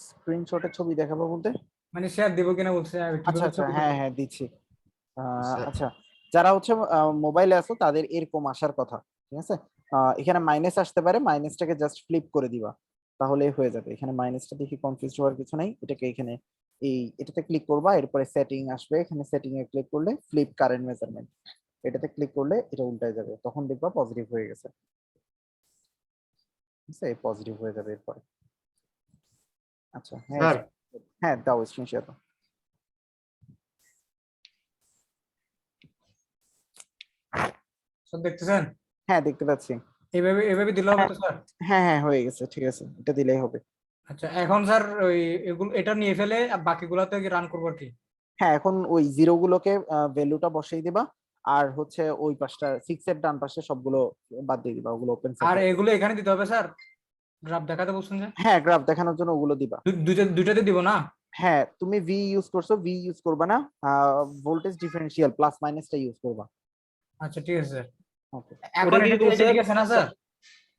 স্ক্রিনশটের ছবি দেখাবো বলতে? মানে শেয়ার দেবো কিনা বলছে আর আচ্ছা কিভাবে আচ্ছা, ছবি হ্যাঁ দেবো? হ্যাঁ দিচ্ছি। আচ্ছা, যারা হচ্ছে মোবাইলে আছো তাদের এরকম আসার কথা, ঠিক আছে। এখানে মাইনাস আসতে পারে, মাইনাসটাকে জাস্ট ফ্লিপ করে দিবা, তাহলে হয়ে যাবে। এখানে মাইনাসটা দেখি কনফিউজ হওয়ার কিছু নাই, এটাকে এখানে এটাতে ক্লিক করবা, এরপরে সেটিং আসবে, এখানে সেটিং এ ক্লিক করলে ফ্লিপ কারেন্ট মেজারমেন্ট, এটাতে ক্লিক করলে এটা উল্টায় যাবে, তখন দেখবা পজিটিভ হয়ে গেছে, ঠিক আছে, পজিটিভ হয়ে যাবে এরপরে। আচ্ছা হ্যাঁ হ্যাঁ, দাও স্ক্রিনশট দাও। স্যার দেখতেছেন? হ্যাঁ দেখতে পাচ্ছি। এইভাবে এইভাবে দিলে হবে তো স্যার? হ্যাঁ হ্যাঁ হয়ে গেছে, ঠিক আছে, এটা দিলেই হবে। আচ্ছা এখন স্যার ওই এগুলো এটা নিয়ে ফেলে বাকিগুলাতে রান করবো আর কি? হ্যাঁ, এখন ওই জিরো গুলোকে ভ্যালুটা বসিয়ে দিবা, আর হচ্ছে ওই পাশটা 6 এর ডান পাশে সবগুলো বাদ দিয়ে দিবা, ওগুলো ওপেন আর সার্কিট। এগুলো এখানে দিতে হবে স্যার? গ্রাফ দেখাতে বলছেন যে হ্যাঁ, গ্রাফ দেখানোর জন্য ওগুলো দিবা। দুইটাতে দিব না? হ্যাঁ, তুমি ভি ইউজ করছো, ভি ইউজ করবা না, ভোল্টেজ ডিফারেন্সিয়াল প্লাস মাইনাসটা ইউজ করবা। আচ্ছা ঠিক আছে স্যার। ওকে, এখন ওটা কি এটা দিব এটা স্যার? ঠিক আছে না স্যার?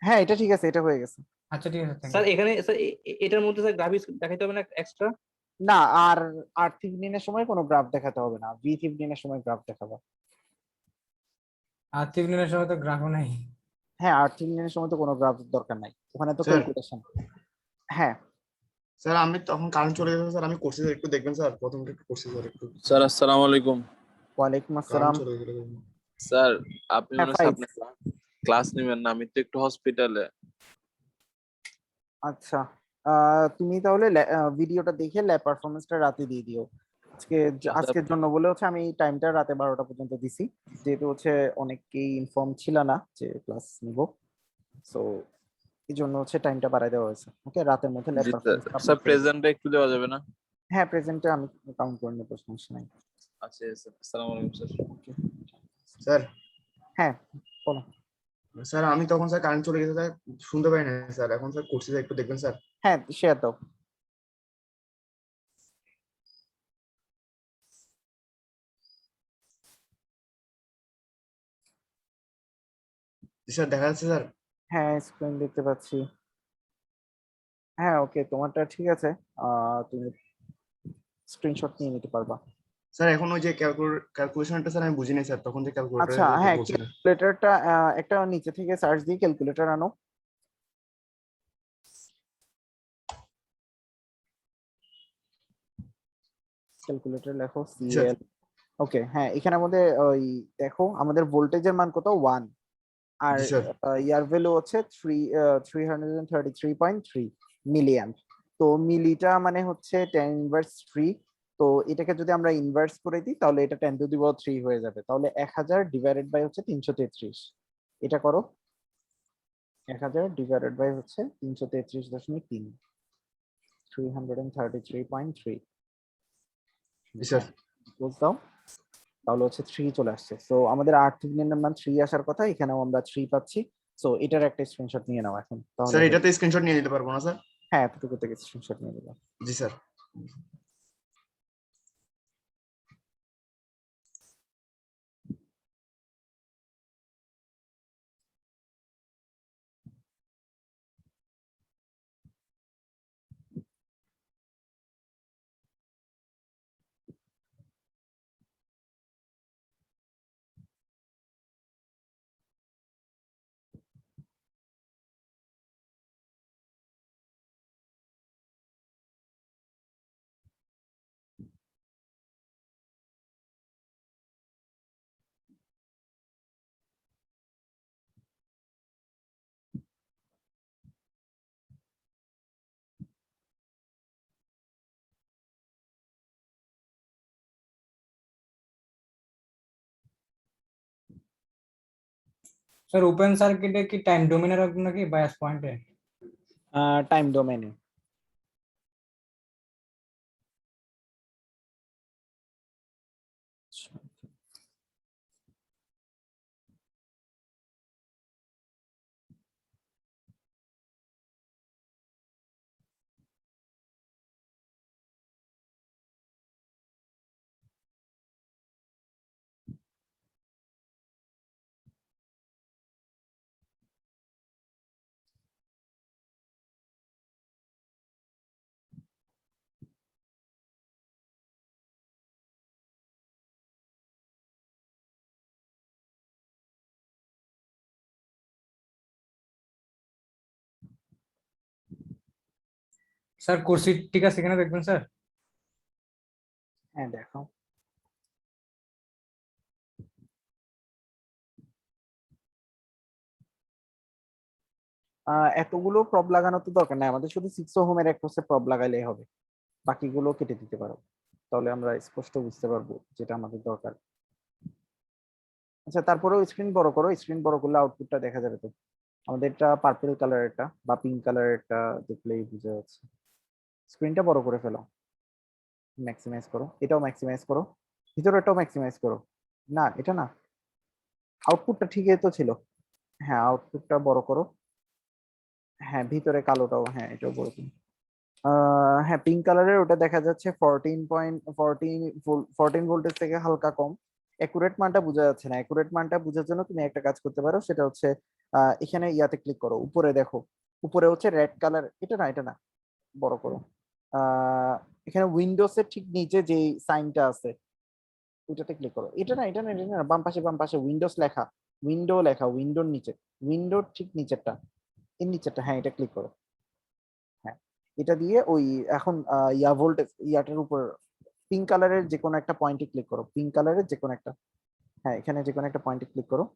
হ্যাঁ এটা ঠিক আছে, এটা হয়ে গেছে। আচ্ছা ঠিক আছে thank স্যার you। এখানে স্যার এটার মধ্যে স্যার গ্রাফিক্স দেখাইতে হবে না এক্সট্রা? না, আর আর থিভনিনের সময় কোনো গ্রাফ দেখাতে হবে না, ভি থিভনিনের সময় গ্রাফ দেখাবা। আর 3 দিনের সময় তো গ্রাফও নাই। হ্যাঁ, আর থিভনিনের সময় তো কোনো গ্রাফ দরকার নাই, ওখানে তো স্যার ক্যালকুলেশন। হ্যাঁ স্যার আমি তখন কারেন্ট চলে গেছে স্যার, আমি করছি স্যার, একটু দেখবেন স্যার, প্রথমটা একটু করছি স্যার, একটু স্যার আসসালামু আলাইকুম। ওয়ালাইকুম কারেন্ট আসসালাম। চলে গেছিল। স্যার আপনি হ্যাঁ মনে হচ্ছে ফাইজ, আপনার ক্লাস নেবেন না, আমি তো একটু হসপিটালে। আচ্ছা, তুমি তাহলে ভিডিওটা দেখে ল্যাব পারফরমেন্সটা রাতে দিয়ে দিও। আজকের জন্য বলে হচ্ছে আমি টাইমটা রাতে 12টা পর্যন্ত দিছি, যেহেতু হচ্ছে অনেকেই ইনফর্ম ছিল না যে ক্লাস নিব, সো এই জন্য হচ্ছে টাইমটা বাড়ায় দেওয়া হয়েছে। ওকে, রাতের মধ্যে ল্যাব জি স্যার। পারফরমেন্স স্যার প্রেজেন্টটা একটু দেওয়া যাবে না? হ্যাঁ, প্রেজেন্টে আমি কাউন্ট করে নেবো, সমস্যা নাই। আচ্ছা স্যার, আসসালামু আলাইকুম স্যার। ওকে, স্যার হ্যাঁ বলো। স্যার আমি তখন স্যার কারেন্ট চলে গেছে স্যার, শুনতে পাই না স্যার, এখন স্যার করছি স্যার, একটু দেখবেন স্যার। হ্যাঁ শেয়ার দাও। জি স্যার দেখা যাচ্ছে স্যার। হ্যাঁ স্ক্রিন দেখতে পাচ্ছি। হ্যাঁ ওকে, তোমারটা ঠিক আছে, তুমি স্ক্রিনশট নিয়ে নিতে পারবা। স্যার এখন ওই যে ক্যালকুলেশনটা স্যার আমি বুঝি নাই স্যার, তখন যে আচ্ছা ক্যালকুলেটর হ্যাঁ, বলছিলেন। ক্যালকুলেটরটা একটা নিচে থেকে সার্চ দিয়ে ক্যালকুলেটর আনো। ক্যালকুলেটর লেখো জি স্যার। সিএল। ওকে, হ্যাঁ এখানে আমাদের ওই দেখো আমাদের ভোল্টেজের মান কত 1, আর জি স্যার। ইয়ার ভ্যালু হচ্ছে 333.3 মিলিঅ্যাম্প। তো মিলিটা মানে হচ্ছে 10 ইনভার্স 3, তো এটাকে যদি আমরা ইনভার্স করে দিই তাহলে এটা 10 টু দি পাওয়ার 3 হয়ে যাবে, তাহলে 1000 ডিভাইডেড বাই হচ্ছে 333, এটা করো। 1000 ডিভাইডেড বাই হচ্ছে 333.3, 333.3, জি স্যার। বুঝ দাও, তাহলে হচ্ছে 3 চলে আসছে। সো আমাদের R এর মান 3 আসার কথা, এখানেও আমরা 3 পাচ্ছি। সো এটার একটা স্ক্রিনশট নিয়ে নাও এখন তাহলে স্যার এটাতে স্ক্রিনশট নিয়ে নিতে পারবো না স্যার? হ্যাঁ এতটুকু থেকে স্ক্রিনশট নিয়ে নিলাম। জি স্যার। স্যার ওপেন সার্কিটে কি টাইম ডোমেনে রাখবো নাকি বায়াস পয়েন্টে? টাইম ডোমেনে। স্যার কুর্সি ঠিক আছে কিনা দেখবেন স্যার। হ্যাঁ দেখো, এতগুলো প্রব লাগানো তো দরকার নাই, আমাদের শুধু 6 ওহমের অ্যাক্রসে প্রব লাগাইলেই হবে, বাকিগুলো কেটে দিতে পারো, তাহলে আমরা স্পষ্ট বুঝতে পারবো যেটা আমাদের দরকার। আচ্ছা, তারপরেও স্ক্রিন বড় করো, স্ক্রিন বড় করলে আউটপুটটা দেখা যাবে তো। আমাদের এটা পার্পল কালারেরটা বা পিঙ্ক কালারেরটা দেখলেই বুঝা যাচ্ছে। স্ক্রিনটা বড় করে ফেলো, ম্যাক্সিমাইজ করো, এটাও ম্যাক্সিমাইজ করো, ভিতরেরটাও ম্যাক্সিমাইজ করো। না এটা না, আউটপুটটা ঠিকই তো ছিল। হ্যাঁ আউটপুটটা বড় করো, হ্যাঁ ভিতরে কালোটাও, হ্যাঁ এটাও বড় করো। হ্যাঁ পিঙ্ক কালারের ওটা দেখা যাচ্ছে 14 ভোল্টেজ থেকে হালকা কম। অ্যাকুরেট মানটা বোঝা যাচ্ছে না, অ্যাকুরেট মানটা বোঝার জন্য তুমি একটা কাজ করতে পারো, সেটা হচ্ছে এখানে ইয়াতে ক্লিক করো, উপরে দেখো, উপরে হচ্ছে রেড কালার, এটা না এটা না, বড় করো। এখানে উইন্ডোজের ঠিক নিচে যে সাইনটা আছে ওইটাতে ক্লিক করো, এটা না এটা না এটা না, বাম পাশে উইন্ডোজ লেখা, উইন্ডোর নিচে, উইন্ডোর ঠিক নিচেরটা, এর নিচেরটা, হ্যাঁ এটা ক্লিক করো। হ্যাঁ এটা দিয়ে ওই এখন ইয়া ভোল্টেজ ইয়াটার উপর পিঙ্ক কালারের যে কোনো একটা পয়েন্টে ক্লিক করো, পিঙ্ক কালারের যে কোনো একটা, হ্যাঁ এখানে যে কোনো একটা পয়েন্টে ক্লিক করো।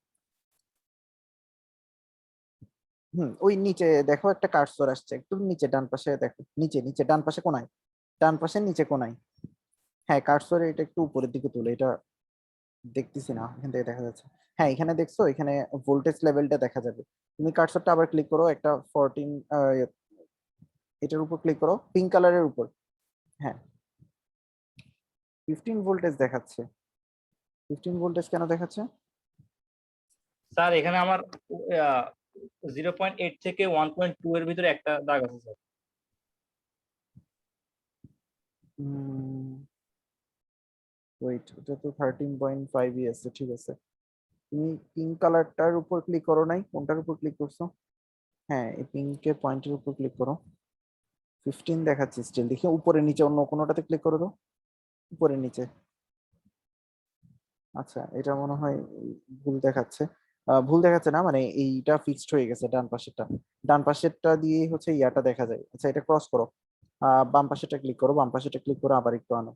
ওই নিচে দেখো একটা কার্সর আসছে, একটু নিচে ডান পাশে দেখো, নিচে নিচে ডান পাশে কোনায়, ডান পাশে নিচে কোনায়। হ্যাঁ কার্সরে এটা একটু উপরের দিকে তুলে, এটা দেখতেছি না, এখান থেকে দেখা যাচ্ছে। হ্যাঁ এখানে দেখছো, এখানে ভোল্টেজ লেভেলটা দেখা যাবে। তুমি কার্সরটা আবার ক্লিক করো, একটা 14 এটার উপর ক্লিক করো, পিঙ্ক কালারের উপর। হ্যাঁ 15 ভোল্টেজ দেখাচ্ছে, 15 ভোল্টেজ কেন দেখাচ্ছে? স্যার এখানে আমার 0.8 থেকে 1.2 এর ভিতরে একটা দাগ আছে স্যার। ওয়েট, এটা তো 13.5 আছে, ঠিক আছে। তুমি পিঙ্ক কালারটার উপর ক্লিক করো নাই, কোনটার উপর ক্লিক করছো? হ্যাঁ এই পিঙ্কের পয়েন্টের উপর ক্লিক করো, 15 দেখাচ্ছে স্টিল, দেখি উপরে নিচে অন্য কোনোটাতে ক্লিক করো তো, উপরে নিচে। আচ্ছা এটা মনে হয় ভুল দেখাচ্ছে, ভুল দেখাচ্ছে না, মানে এইটা ফিক্সড হয়ে গেছে, ডান পাশেরটা দিয়ে হচ্ছে ইয়াটা দেখা যায়। আচ্ছা এটা ক্রস করো, বাম পাশেরটা ক্লিক করো, বাম পাশেরটা ক্লিক করো, আবার একটু আনো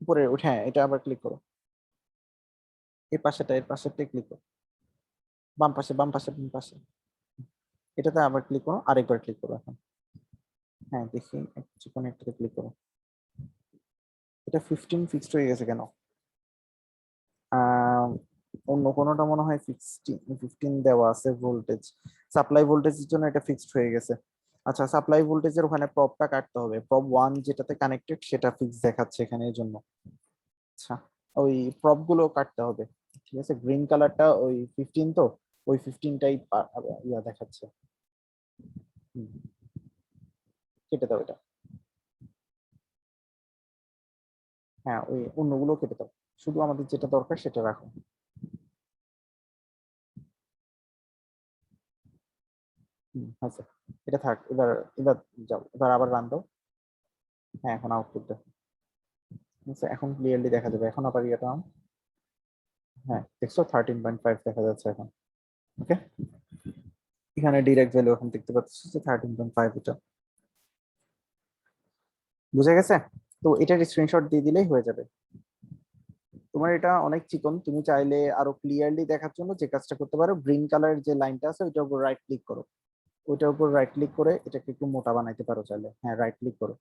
উপরে উঠে, হ্যাঁ এটা আবার ক্লিক করো, এর পাশেরটা ক্লিক করো, বাম পাশে, এটাতে আবার ক্লিক করো, আরেকবার ক্লিক করো এখন। হ্যাঁ দেখি কিছুক্ষণ একটাতে ক্লিক করো, এটা 15 ফিক্সড হয়ে গেছে কেন? অন্য কোনোটা মনে হয় 15 দেওয়া আছে ভোল্টেজ, সাপ্লাই ভোল্টেজের জন্য এটা ফিক্সড হয়ে গেছে। আচ্ছা সাপ্লাই ভোল্টেজের ওখানে প্রবটা কাটতে হবে, প্রব 1 যেটাতে কানেক্টেড সেটা ফিক্স দেখাচ্ছে এখানে, এর জন্য। আচ্ছা ওই প্রব গুলো কাটতে হবে, ঠিক আছে। গ্রিন কালারটা ওই 15, তো ওই 15টাই ইয়া দেখাচ্ছে। হুম, কেটে দাও এটা, হ্যাঁ ওই অন্যগুলো কেটে দাও, শুধু আমাদের যেটা দরকার সেটা রাখো। আচ্ছা এটা থাক, এবার এবার যাও, এবার আবার রান দাও। হ্যাঁ এখন আউটপুট দেখো, আচ্ছা এখন ক্লিয়ারলি দেখা যাবে, এখন আবার ইয়েটা on। হ্যাঁ দেখছো 13.5 দেখা যাচ্ছে এখন। ওকে এখানে ডিরেক্ট ভ্যালু এখন দেখতে পাচ্ছ যে 13.5, এটা বুঝে গেছে? তো এটার স্ক্রিনশট দিয়ে দিলেই হয়ে যাবে। তোমার এটা অনেক চিকন, তুমি চাইলে আরো ক্লিয়ারলি দেখার জন্য যে কাজটা করতে পারো, গ্রিন কালারের যে লাইনটা আছে ওইটার উপর রাইট ক্লিক করো, ওইটার উপর রাইট ক্লিক করে এটাকে একটু মোটা বানাইতে পারো চাইলে, হ্যাঁ রাইট ক্লিক করো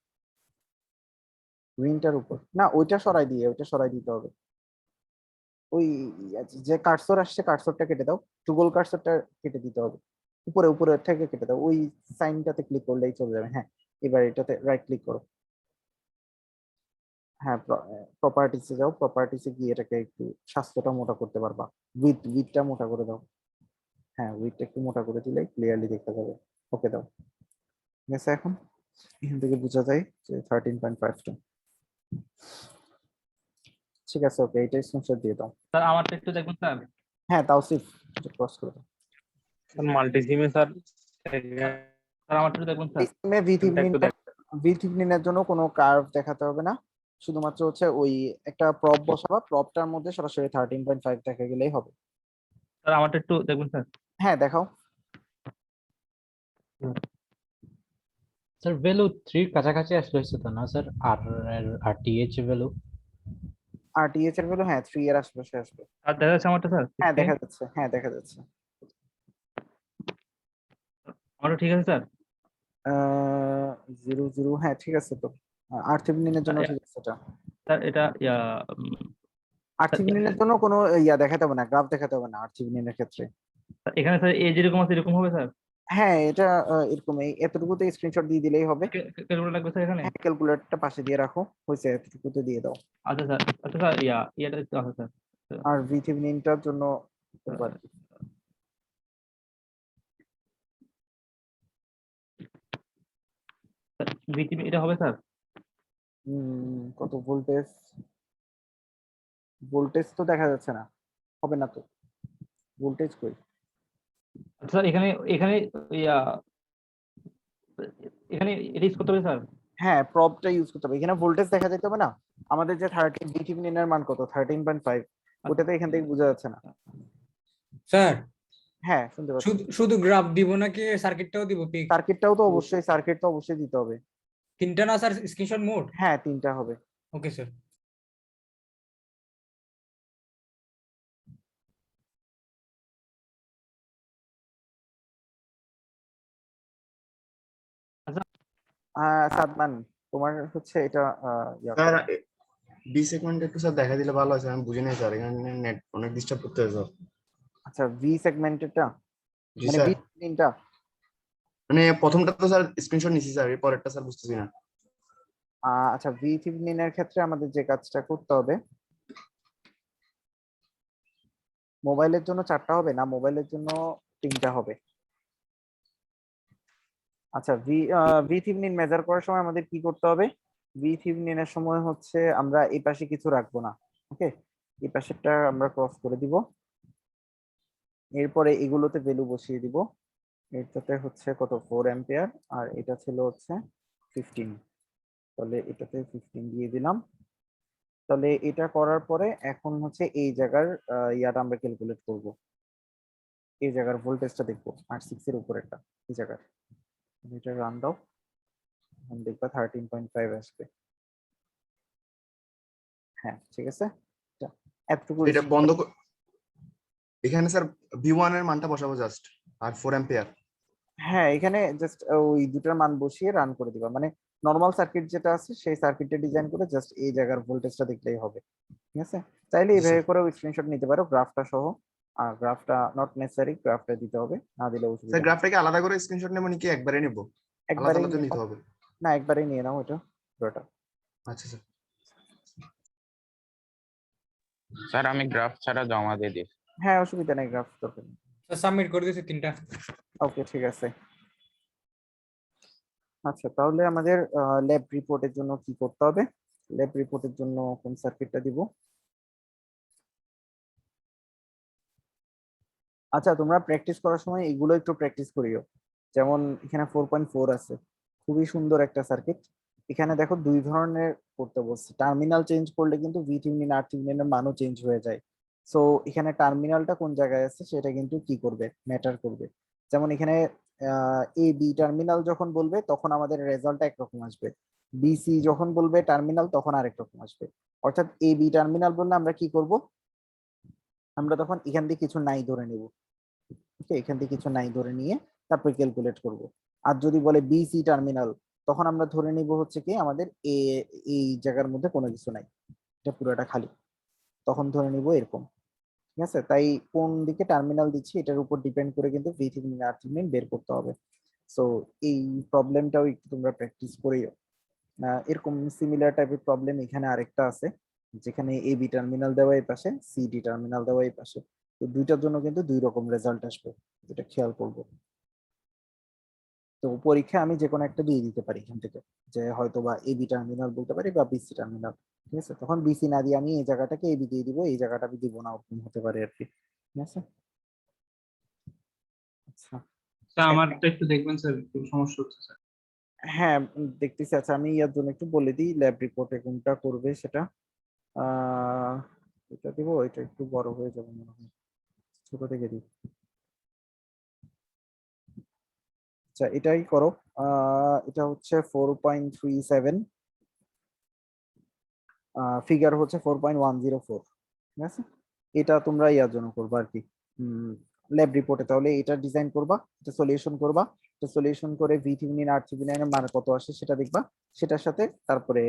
গ্রিনটার উপর, না ওইটা সরাই দিতে হবে। ওই যে কার্সর আসছে কার্সরটা কেটে দাও, টুগল কার্সরটা কেটে দিতে হবে, উপরে উপরে থেকে কেটে দাও, ওই সাইনটাতে ক্লিক করলেই চলে যাবে। হ্যাঁ, এবার এটাতে রাইট ক্লিক করো। হ্যাঁ, প্রপার্টিসে যাও, প্রপার্টিসে গিয়ে এটাকে একটু স্বাস্থ্যটা মোটা করতে পারবা, উইথটা মোটা করে দাও। হ্যাঁ, উইথটা একটু মোটা করে দিলে ক্লিয়ারলি দেখা যাবে। ওকে দাও। ঠিক আছে, এখন এখান থেকে বোঝা যায় যে 13.52। ঠিক আছে, ওকে, এটা স্ক্রিনশট দিয়ে দাও। স্যার আমারটা একটু দেখবেন স্যার। হ্যাঁ, তাওসিফ ক্রস করে দাও। স্যার মাল্টি সিমে স্যার স্যার আমারটা একটু দেখবেন স্যার। সিস্টেমে V-Thevenin এর জন্য কোনো কার্ভ দেখাতে হবে না, শুধুমাত্র হচ্ছে ওই একটা প্রপ বসাবা, প্রপটার মধ্যে সরাসরি 13.5 দেখা গেলেই হবে। স্যার আমারটা একটু দেখবেন স্যার। হ্যাঁ, দেখাও। স্যার ভ্যালু 3 কাছাকাছি আসলে হচ্ছে তো না স্যার? আর টিএইচ ভ্যালু RTH এর ভ্যালু হ্যাঁ 3 এর আশেপাশে আসবে। আর দেখা যাচ্ছে আমারটা স্যার? হ্যাঁ, দেখা যাচ্ছে, হ্যাঁ দেখা যাচ্ছে। আমারটা ঠিক আছে স্যার? 00, হ্যাঁ ঠিক আছে তো। R-Thevenin এর জন্য ঠিক আছে এটা। স্যার এটা R-Thevenin এর জন্য কোনো দেখাতে হবে না, গ্রাফ দেখাতে হবে না R-Thevenin এর ক্ষেত্রে। এখানে স্যার এ যেরকম আছে এরকম হবে স্যার? হ্যাঁ, এটা এরকম এতটুকুতে স্ক্রিনশট দিয়ে দিলেই হবে। ক্যালকুলেটর লাগবে স্যার এখানে? হ্যাঁ, ক্যালকুলেটরটা পাশে দিয়ে রাখো, হয়েছে, এতটুকুতে দিয়ে দাও। আচ্ছা স্যার, আচ্ছা স্যার ইয়াটা একটু আছে স্যার। আর V-Thevenin-টার জন্য একবার ভিটিভি এটা হবে স্যার? কত ভোল্টেজ, ভোল্টেজ তো দেখা যাচ্ছে না, হবে না তো, ভোল্টেজ কই? আচ্ছা স্যার এখানে এখানে ইয়া এখানে এটা ইউজ করতে হবে স্যার? হ্যাঁ, প্রবটা ইউজ করতে হবে, এখানে ভোল্টেজ দেখা যেতে হবে না, আমাদের যে 13 V-Thevenin এর মান কত 13.5, ওটাতে এখান থেকে বোঝা যাচ্ছে না। স্যার হ্যাঁ, শুনতে পাচ্ছি। শুধু গ্রাফ দিব নাকি সার্কিটটাও দিব? পিক সার্কিট তো অবশ্যই দিতে হবে। তিনটা না স্যার স্ক্রিনশট মোড? হ্যাঁ, 3টা হবে। Okay sir. সাদমান, তোমার হচ্ছে এটা স্যার বি সেগমেন্ট একটু স্যার দেখা দিলে ভালো হয় স্যার, আমি বুঝি নাই স্যার, এখানে নেট অনেক ডিস্টার্ব করতে হয় স্যার। আচ্ছা, ভি সেগমেন্টেডটা জি মানে স্যার, V-Thevenin-টা। মানে প্রথমটা তো স্যার স্ক্রিনশট নিছি স্যার, এর পরেরটা স্যার বুঝতেছি না। আচ্ছা, V-Thevenin এর ক্ষেত্রে আমাদের যে কাজটা করতে হবে, মোবাইলের জন্য 4টা হবে না, মোবাইলের জন্য 3টা হবে। আচ্ছা, V-Thevenin মেজার করার সময় আমাদের কি করতে হবে? V-Thevenin এর সময় হচ্ছে আমরা এই পাশে কিছু রাখবো না, ওকে, এই পাশেরটা আমরা ক্রস করে দিব, এরপরে এগুলোতে ভ্যালু বসিয়ে দিব। এটাতে হচ্ছে কত 4 অ্যাম্পিয়ার, আর এটা ছিল হচ্ছে 15, তাহলে এটাতে 15 দিয়ে দিলাম। তাহলে এটা করার পরে এখন হচ্ছে এই জায়গার ইয়াটা আমরা ক্যালকুলেট করব, এই জায়গার ভোল্টেজটা দেখবো, R6 এর উপরেরটা, এই জায়গার। এটা রান দাও, এখন দেখবা 13.5 আসবে। হ্যাঁ, ঠিক আছে, এতটুকু। এটা বন্ধ এখানে স্যার V1 এর মানটা বসাবো জাস্ট, আর 4 অ্যাম্পিয়ার। হ্যাঁ, এখানে জাস্ট ওই দুটার মান বসিয়ে রান করে দিবা, মানে নরমাল সার্কিট যেটা আছে সেই সার্কিটটা ডিজাইন করে জাস্ট এই জায়গার ভোল্টেজটা দেখলেই হবে। ঠিক আছে, চাইলে এইভাবে করে স্ক্রিনশট নিতে পারো গ্রাফটা সহ, আর গ্রাফটা নট নেসেসারি, গ্রাফটা দিতে হবে, না দিলে অসুবিধা স্যার নেই। গ্রাফটাকে আলাদা করে স্ক্রিনশট নেব নাকি একবারে নেব? আলাদা একবারেই আলাদা নিয়ে নিতে নাও। হবে? না, একবারেই নিয়ে নাও এটা পুরোটা। আচ্ছা স্যার। স্যার আমি গ্রাফ ছাড়া জমা দিয়ে দিই। হ্যাঁ, অসুবিধা নেই, গ্রাফ দরকার নেই। সাবমিট করে দিয়েছি 3টা। ওকে, ঠিক আছে। আচ্ছা, তাহলে আমাদের ল্যাব রিপোর্টের জন্য কি করতে হবে? ল্যাব রিপোর্টের জন্য কোন সার্কিটটা দিব? আচ্ছা, তোমরা প্র্যাকটিস করার সময় এগুলো একটু প্র্যাকটিস করিও, যেমন এখানে 4.4 আছে, খুবই সুন্দর একটা সার্কিট। এখানে দেখো 2 ধরনের করতে বলছে, টার্মিনাল চেঞ্জ করলে কিন্তু V-Thevenin R-Thevenin এর মানও চেঞ্জ হয়ে যায়। সো এখানে টার্মিনালটা কোন জায়গায় আছে সেটা কিন্তু কি করবে, ম্যাটার করবে। যেমন এখানে এ বি টার্মিনাল যখন বলবে তখন আমাদের রেজাল্ট একরকম আসবে, বিসি যখন বলবে টার্মিনাল তখন আরেক রকম আসবে। অর্থাৎ এ বি টার্মিনাল বললে আমরা কি করব, আমরা তখন এখান দিয়ে কিছু নাই ধরে নেব, ওকে, এখান থেকে কিছু নাই ধরে নিয়ে তারপর ক্যালকুলেট করব। আর যদি বলে বিসি টার্মিনাল, তখন আমরা ধরে নিব হচ্ছে কি আমাদের এই জায়গার মধ্যে কোনো কিছু নাই, এটা পুরোটা খালি, তখন ধরে নিব এরকম। ঠিক আছে, তাই কোন দিকে টার্মিনাল দিচ্ছি এটার উপর ডিপেন্ড করে কিন্তু ভি থিভনিন আর থিভনিন বের করতে হবে। সো এই প্রবলেমটাও একটু তোমরা প্র্যাকটিস করেও। এরকম সিমিলার টাইপের প্রবলেম এখানে আরেকটা আছে, যেখানে এ বি টার্মিনাল দেওয়া এই পাশে, সি ডি টার্মিনাল দেওয়া এই পাশে। তো দুইটার জন্য কিন্তু দুই রকম রেজাল্ট আসবে, এটা খেয়াল করবো। তো পরীক্ষা আমি যে কোনো একটা দিয়ে দিতে পারি এখান থেকে, যে হয়তো বা এবি টার্মিনাল বলতে পারি বা বিসি টার্মিনাল। ঠিক আছে, তখন বিসি না দিয়ে আমি এই জায়গাটাকে এবি দিয়ে দিব, এই জায়গাটা আমি দিব না, ওরকম হতে পারে আর কি। ঠিক আছে, আচ্ছা। স্যার আমারটা একটু দেখবেন স্যার, একটু সমস্যা হচ্ছে স্যার। হ্যাঁ দেখতেছি। আচ্ছা আমি ইয়ার জন্য একটু বলে দিই, ল্যাব রিপোর্টে কোনটা করবে সেটা। আহ এটা দিব, এটা একটু বড় হয়ে যাবে মনে হয়, ছোট থেকে দিই। আচ্ছা এটাই করো। এটা হচ্ছে 4.37, ফিগার হচ্ছে 4.104। ঠিক আছে, এটা তোমরা ইয়ার জন্য করবা আর কি, ল্যাব রিপোর্টে। তাহলে এটা ডিজাইন করবা, এটা সলিউশন করবা, এটা সলিউশন করে ভি থিভনিন আর থিভনিনের মান কত আসে সেটা দেখবা, সেটার সাথে তারপরে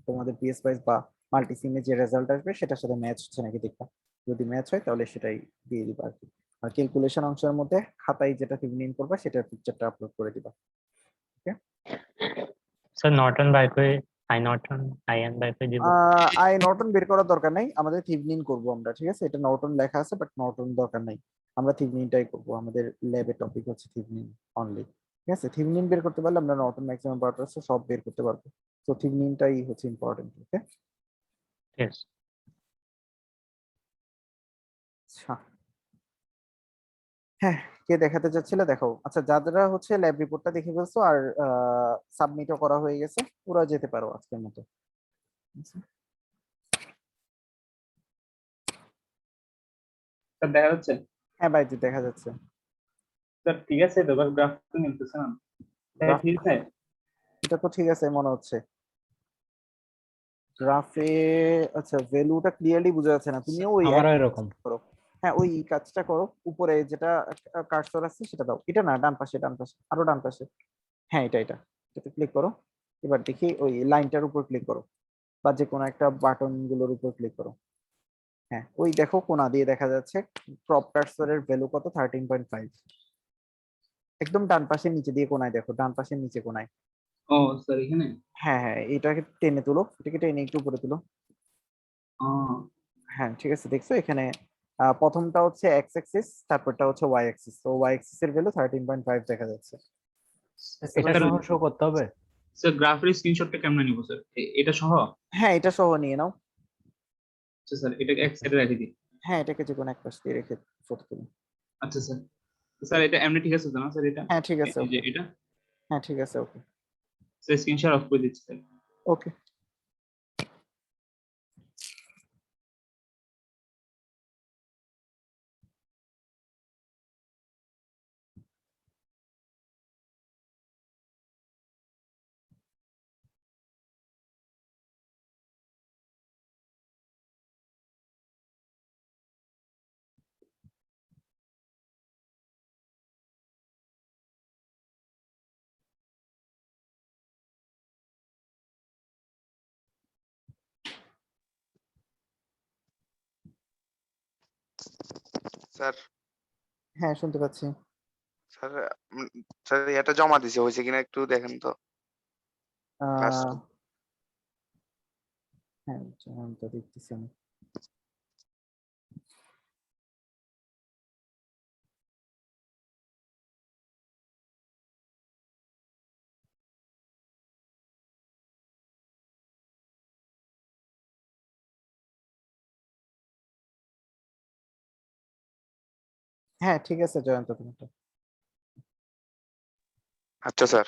তোমাদের পিএস ওয়াইজ বা মাল্টিসিমে যে রেজাল্ট আসবে সেটার সাথে ম্যাচ হচ্ছে নাকি দেখবা। যদি ম্যাচ হয় তাহলে সেটাই দিয়ে দিবা আর কি। আর ক্যালকুলেশন অংশের মধ্যে খাতায় যেটা থিভনিন করবা সেটার পিকচারটা আপলোড করে দিবা। ওকে, স্যার নর্টন বাইফাই, আই নর্টন, আইএন বাইফাই দিব। আই নর্টন বের করার দরকার নাই, আমাদের থিভনিন করব আমরা। ঠিক আছে, এটা নর্টন লেখা আছে বাট নর্টন দরকার নাই, আমরা থিভনিনটাই করব। আমাদের ল্যাবের টপিক হচ্ছে থিভনিন অনলি। ঠিক আছে, থিভনিন বের করতে পারলে আমরা নর্টন ম্যাক্সিমাম পাওয়ার সব বের করতে পারবো। তো থিভনিনটাই হচ্ছে ইম্পর্টেন্ট। ওকে, ঠিক আছে। আচ্ছা। হ্যাঁ, কে দেখাতে চাচ্ছিল দেখাও। আচ্ছা যারা হচ্ছে ল্যাব রিপোর্টটা দেখে ফেলছো আর সাবমিটও করা হয়ে গেছে, ওরা যেতে পারো আজকের মতো। আচ্ছা। স্যার দেখা যাচ্ছে? হ্যাঁ বাইজি দেখা যাচ্ছে। স্যার ঠিক আছে তো, বাস গ্রাফ তো মিলতেছে না। স্যার ঠিক আছে। এটা তো ঠিক আছে মনে হচ্ছে গ্রাফে। আচ্ছা ভ্যালুটা ক্লিয়ারলি বোঝা যাচ্ছে না, তুমিও ওই আমারও একই এরকম। কাজটা করো। হ্যাঁ ওই কাজটা করো, উপরে যেটা কার্সর আছে সেটা দাও। এটা না, ডান পাশে, ডান পাশে, আরো ডান পাশে। হ্যাঁ এটাতে ক্লিক করো। এবার দেখি ওই লাইনটার উপর ক্লিক করো, বা যে কোনো একটা বাটন গুলোর উপর ক্লিক করো। হ্যাঁ ওই দেখো কোণা দিয়ে দেখা যাচ্ছে ক্রপ কার্সরের ভ্যালু কত, 13.5। একদম ডান পাশের নিচে দিয়ে কোণায় দেখো, ডান পাশের নিচে কোণায়। ও স্যার এখানে। হ্যাঁ হ্যাঁ, এটাকে টেনে তুলো, এটাকে টেনে একটু উপরে তুলো। ও হ্যাঁ ঠিক আছে, দেখছো এখানে প্রথমটা হচ্ছে এক্স অ্যাক্সিস, তারপরটা হচ্ছে ওয়াই অ্যাক্সিস। তো ওয়াই অ্যাক্সিস এর ভ্যালু 13.5 দেখা যাচ্ছে। এটা সহ শো করতে হবে। স্যার গ্রাফের স্ক্রিনশটটা কেমনে নিব স্যার? এটা সহ? হ্যাঁ এটা সহ নিয়ে নাও। আচ্ছা স্যার, এটাকে এক সাইডে রেখে দিই। হ্যাঁ এটাকে যে কোনো এক পাশ দিয়ে রেখে ফটো তুলো। আচ্ছা স্যার। স্যার এটা এমনি ঠিক আছে তো না স্যার? এটা হ্যাঁ ঠিক আছে, এই যে ওকে। এটা হ্যাঁ ঠিক আছে, ওকে। স্যার স্ক্রিনশট অফ করে দিচ্ছি স্যার। ওকে, স্যার হ্যাঁ শুনতে পাচ্ছি। স্যার স্যার এটা জমা দিছে, হয়েছে কিনা একটু দেখেন তো। ক্লাস আহ হ্যাঁ যেমন তো দেখতেছি আমি। হ্যাঁ ঠিক আছে জয়ন্ত, তোমারটা। আচ্ছা স্যার।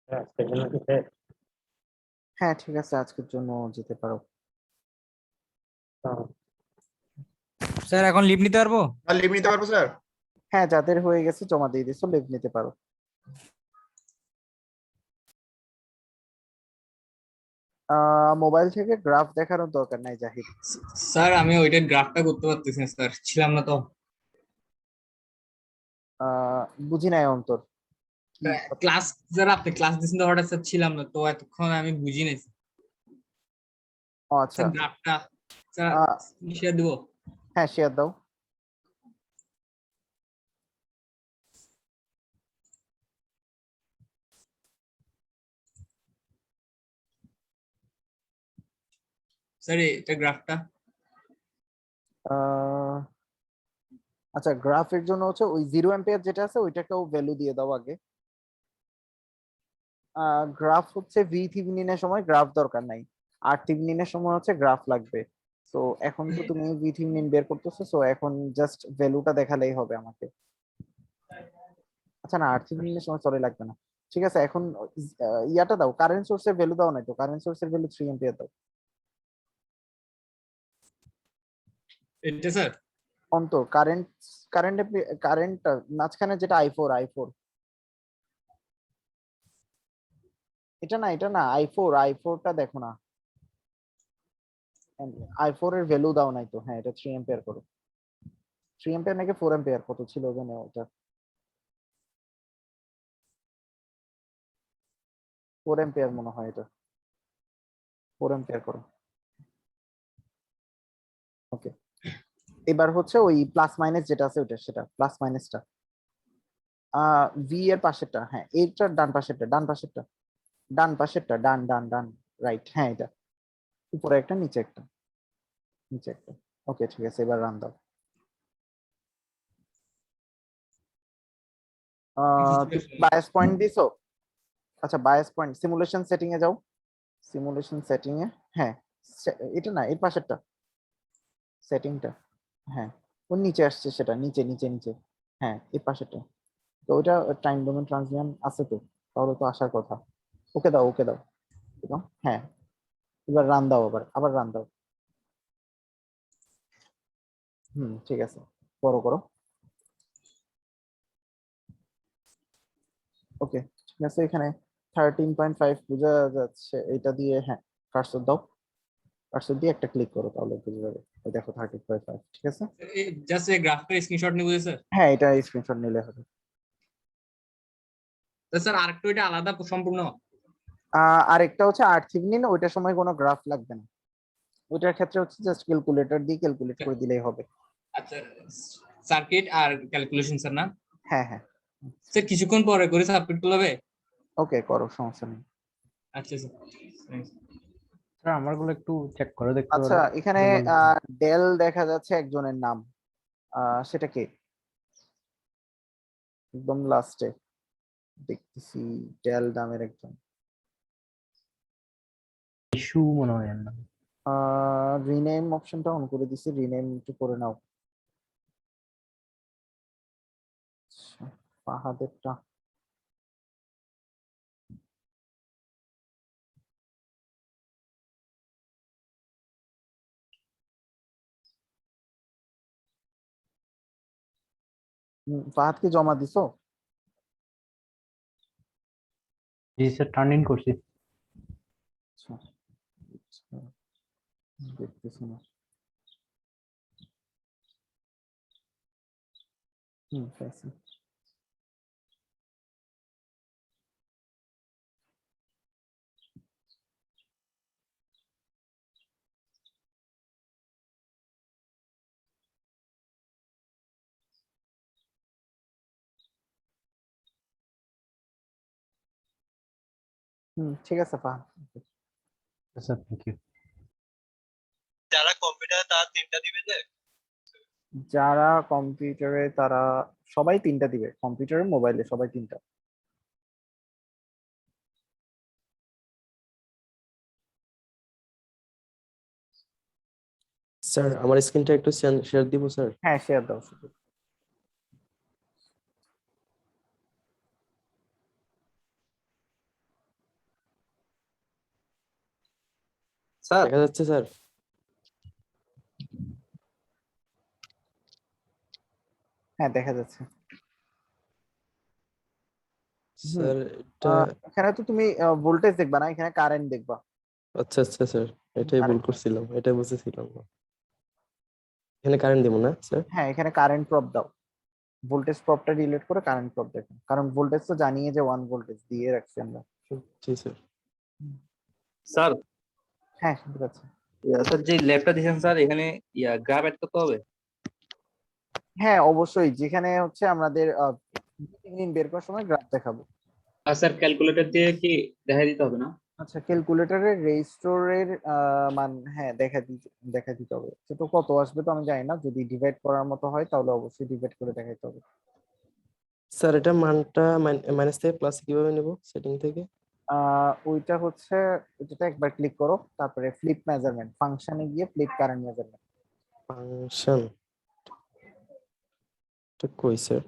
আজকের জন্য কি স্যার? হ্যাঁ ঠিক আছে, আজকের জন্য যেতে পারো। স্যার এখন লিভ নিতে পারবো? আর লিভ নিতে পারবো স্যার? হ্যাঁ, যাদের হয়ে গেছে জমা দিয়ে দিছো, লিভ নিতে পারো। মোবাইল থেকে গ্রাফ দেখানোর দরকার নাই জাহিদ। স্যার আমি ওইটা গ্রাফটা করতে পারতেছি না স্যার, ছিলাম না তো। বুঝি নাই অন্তর। কি ক্লাস স্যার আপনি ক্লাস দিচ্ছেন তো হঠাৎ স্যার ছিলাম না তো, এতক্ষণ আমি বুঝি নাই ও আচ্ছা, স্যার গ্রাফটা। স্যার আহ, শেয়ার দিব। হ্যাঁ শেয়ার দাও। স্যার এটা গ্রাফটা। আহ, আচ্ছা, গ্রাফের জন্য হচ্ছে ওই 0 অ্যাম্পিয়ার যেটা আছে ওইটাকেও ভ্যালু দিয়ে দাও আগে। গ্রাফ হচ্ছে ভি থিভনিনের সময় গ্রাফ দরকার নাই, আর থিভনিনের সময় হচ্ছে গ্রাফ লাগবে। তো এখন তো তুমি ভি থিভনিন বের করতেছো, সো এখন জাস্ট ভ্যালুটা দেখালেই হবে আমাকে। আচ্ছা না, আর থিভনিনের সময় সরি লাগবে না। ঠিক আছে, এখন ইয়াটা দাও, কারেন্ট সোর্সের ভ্যালু দাও নাই তো, কারেন্ট সোর্সের ভ্যালু 3 অ্যাম্পিয়ার দাও। এটা স্যার অন্ত কারেন্ট কারেন্ট কারেন্ট মাঝখানে যেটা i4 এটা না, এটা না, i4টা দেখো না, i4 এর ভ্যালু দাও নাই তো। হ্যাঁ, এটা 3 অ্যাম্পিয়ার করো। 3 অ্যাম্পিয়ার নাকি 4 অ্যাম্পিয়ার কত ছিল ওখানে ওটা? 4 অ্যাম্পিয়ার মনে হয় এটা। 4 অ্যাম্পিয়ার করো। ওকে, এবার হচ্ছে ওই প্লাস মাইনাস যেটা আছে ওটা, সেটা প্লাস মাইনাসটা ভি এর পাশেরটা, হ্যাঁ এইটার ডান পাশেরটা, ডান পাশেরটা, ডান পাশেরটা, ডান ডান ডান, রাইট, হ্যাঁ এটা। উপরে একটা, নিচে একটা, নিচে একটা। ওকে ঠিক আছে, এবার রান দাও। বায়াস পয়েন্ট দিছো? আচ্ছা, বায়াস পয়েন্ট সিমুলেশন সেটিং এ যাও। সিমুলেশন সেটিং এ, হ্যাঁ এটা না, এর পাশেরটা, সেটিংটা, হ্যাঁ ওর নিচে আসছে সেটা, নিচে নিচে নিচে, হ্যাঁ এর পাশেরটা। তো ওইটা টাইম ডোমেন ট্রান্সমিশন আছে তো, তাহলে তো আসার কথা। ওকে দাও, ওকে দাও, দাও, হ্যাঁ এবার রান দাও, আবার আবার রান দাও। ঠিক আছে, বড় করো। ওকে ঠিক আছে, এখানে 13.5 বোঝা যাচ্ছে এটা দিয়ে, হ্যাঁ কার্সর দাও, কার্সর দিয়ে একটা ক্লিক করো তাহলে বুঝে যাবে। ওই দেখো 13.5, ঠিক আছে। জাস্ট এই গ্রাফটা স্ক্রিনশট নিব স্যার। হ্যাঁ, এটা স্ক্রিনশট নিলে হবে। স্যার আরেকটু এটা আলাদা সম্পূর্ণ। আর একটা হচ্ছে আর্থিভনিন, ওইটার সময় কোনো গ্রাফ লাগবে না, ওইটার ক্ষেত্রে হচ্ছে জাস্ট ক্যালকুলেটর দিয়ে ক্যালকুলেট করে দিলেই হবে। আচ্ছা সার্কিট আর ক্যালকুলেশন স্যার না? হ্যাঁ হ্যাঁ, স্যার কিছুক্ষণ পরে করে সাবমিট করলে হবে? ওকে করো, সমস্যা নেই। আচ্ছা স্যার স্যার আমারগুলো একটু চেক করে দেখতে আচ্ছা, পারবেন? এখানে ডেল দেখা যাচ্ছে একজনের নাম, সেটা কে? একদম লাস্টে দেখতেছি ডেল নামের একজন। ইস্যু মনে হয় না। রিনেম অপশনটা অন করে দিছি, রিনেম একটু করে নাও। আচ্ছা, ফাহাদেরটা ফাহাদকে জমা দিছো? জি স্যার, টার্ন ইন করছি। আচ্ছা, আচ্ছা, দেখতেছি না। পাইছি। ঠিক আছে ফাহাদ। Sir thank you. যারা কম্পিউটারে তারা সবাই 3টা দিবে, কম্পিউটারে মোবাইলে সবাই 3টা। স্যার আমার স্ক্রিনটা একটু শেয়ার দিব স্যার। হ্যাঁ শেয়ার দাও শুধু। স্যার দেখা যাচ্ছে স্যার? হ্যাঁ দেখা যাচ্ছে। স্যার এটা এখানে তো তুমি ভোল্টেজ দেখবা না, এখানে কারেন্ট দেখবা। আচ্ছা আচ্ছা স্যার, এটাই ভুল current। করছিলাম, এটাই বুঝেছিলাম না। এখানে কারেন্ট দিব না স্যার? হ্যাঁ, এখানে কারেন্ট প্রপ দাও, ভোল্টেজ প্রপটা ডিলিট করে কারেন্ট প্রপ দেখো, কারণ ভোল্টেজ তো জানিয়ে যে 1 ভোল্টেজ দিয়ে রাখছি আমরা। জি স্যার। স্যার হ্যাঁ, শুনতে পাচ্ছি। স্যার যে ল্যাবটা দিয়েছেন স্যার এখানে গ্রাফ অ্যাড করতে হবে? হ্যাঁ, অবশ্যই, যেখানে হচ্ছে আমাদের বের করার সময় গ্রাফ দেখাবো। আর স্যার ক্যালকুলেটর দিয়ে কি দেখা দিতে হবে না? আচ্ছা, ক্যালকুলেটরের রেজিস্টরের মান হ্যাঁ দেখা দিতে হবে। সেটা কত আসবে তো আমি জানি না, যদি ডিভাইড করার মতো হয় তাহলে অবশ্যই ডিভাইড করে দেখাইতে হবে। স্যার এটা মানটা মাইনাস থেকে প্লাস কিভাবে নেব সেটিং থেকে? ওইটা হচ্ছে, এটা একবার ক্লিক করো, তারপরে ফ্লিপ মেজারমেন্ট ফাংশনে গিয়ে ফ্লিপ কারেন্ট মেজারমেন্ট। ফাংশন এটা কই স্যার?